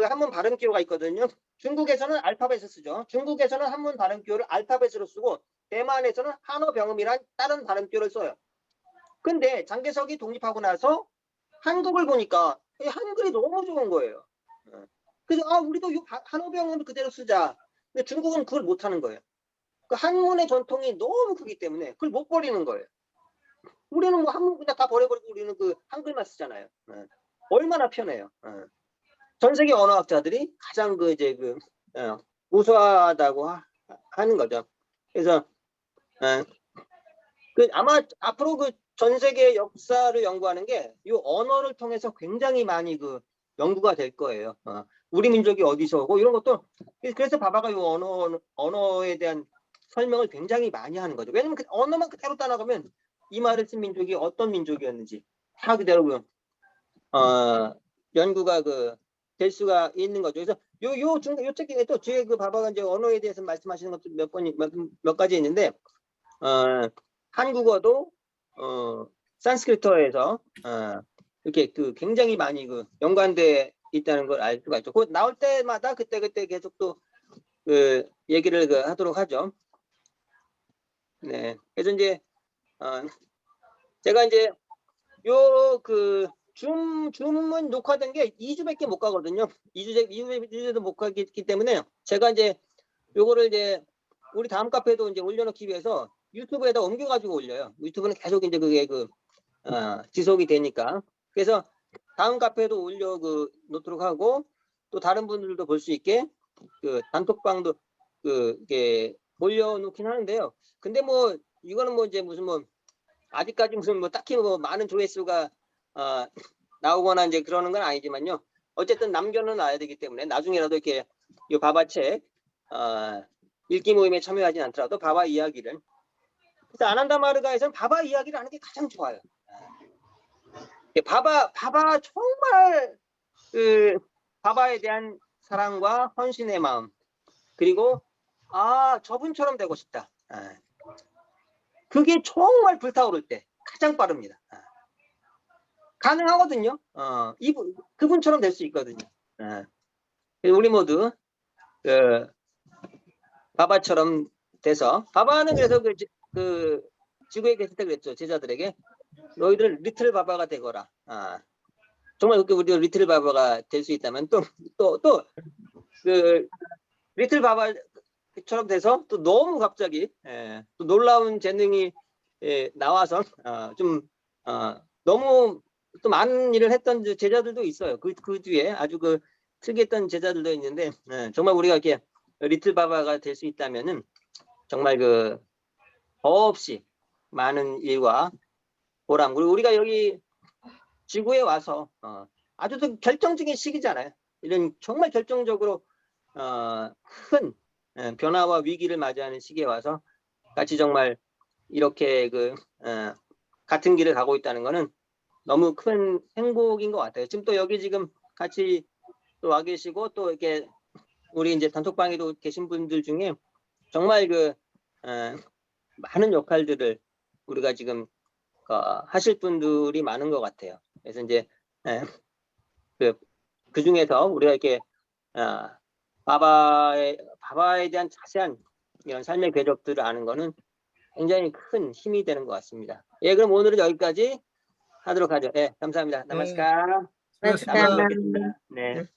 한문 발음 기호가 있거든요. 중국에서는 알파벳을 쓰죠. 중국에서는 한문 발음 기호를 알파벳으로 쓰고 대만에서는 한어병음이란 다른 발음 기호를 써요. 근데 장개석이 독립하고 나서 한국을 보니까 한글이 너무 좋은 거예요. 그래서 우리도 한어병음을 그대로 쓰자. 근데 중국은 그걸 못하는 거예요. 그 한문의 전통이 너무 크기 때문에 그걸 못 버리는 거예요. 우리는 뭐 한문 그냥 다 버려버리고 우리는 그 한글만 쓰잖아요. 얼마나 편해요. 전 세계 언어학자들이 가장 우수하다고 하는 거죠. 그래서 아마 앞으로 그 전 세계 역사를 연구하는 게 이 언어를 통해서 굉장히 많이 연구가 될 거예요. 우리 민족이 어디서 오고 이런 것도 그래서 바바가 이 언어에 대한 설명을 굉장히 많이 하는 거죠. 왜냐면 그 언어만 그대로 따라가면 이 말을 쓴 민족이 어떤 민족이었는지 다 그대로 연구가 될 수가 있는 거죠. 그래서 요 책에 또 뒤에 바바가 이제 언어에 대해서 말씀하시는 것도 몇 가지 있는데 한국어도 산스크리트어에서 이렇게 굉장히 많이 연관돼 있다는 걸 알 수가 있죠. 곧 나올 때마다 그때 계속 또 그 얘기를 하도록 하죠. 네. 그래서 이제 제가 이제 요 줌은 녹화된 게 2주밖에 못 가거든요. 2주도 못 가기 때문에 제가 이제 요거를 이제 우리 다음 카페도 이제 올려놓기 위해서 유튜브에다 옮겨가지고 올려요. 유튜브는 계속 이제 그게 지속이 되니까. 그래서 다음 카페도 놓도록 하고 또 다른 분들도 볼 수 있게 단톡방도 이게 올려놓긴 하는데요. 근데 뭐 이거는 뭐 이제 무슨 뭐 아직까지 무슨 뭐 딱히 뭐 많은 조회수가 나오거나 이제 그러는 건 아니지만요. 어쨌든 남겨놔야 되기 때문에 나중에라도 이렇게 이 바바책 읽기 모임에 참여하진 않더라도 바바 이야기를 그래서 아난다마르가에서는 바바 이야기를 하는 게 가장 좋아요. 바바 정말 바바에 대한 사랑과 헌신의 마음 그리고 저분처럼 되고 싶다. 그게 정말 불타오를 때 가장 빠릅니다. 가능하거든요. 그분처럼 될 수 있거든요. 우리 모두 바바처럼 돼서 바바는 그래서 지구에 계실 때 그랬죠. 제자들에게 너희들 리틀 바바가 되거라. 정말 우리가 리틀 바바가 될 수 있다면 또 리틀 바바처럼 돼서 또 너무 갑자기 또 놀라운 재능이 나와서 너무 또 많은 일을 했던 제자들도 있어요. 그 뒤에 아주 특이했던 제자들도 있는데 정말 우리가 이렇게 리틀 바바가 될 수 있다면은 정말 없이 많은 일과 보람 그리고 우리가 여기 지구에 와서 아주 결정적인 시기잖아요. 이런 정말 결정적으로 큰 변화와 위기를 맞이하는 시기에 와서 같이 정말 이렇게 같은 길을 가고 있다는 것은 너무 큰 행복인 것 같아요. 지금 또 여기 지금 같이 또 와 계시고 또 이렇게 우리 이제 단톡방에도 계신 분들 중에 정말 많은 역할들을 우리가 지금 하실 분들이 많은 것 같아요. 그래서 이제 그 중에서 우리가 이렇게 바바에 대한 자세한 이런 삶의 궤적들을 아는 거는 굉장히 큰 힘이 되는 것 같습니다. 예, 그럼 오늘은 여기까지 하도록 하죠. 예, 감사합니다. 나마스카라. 수고하셨습니다. 다음에 뵙겠습니다. 네.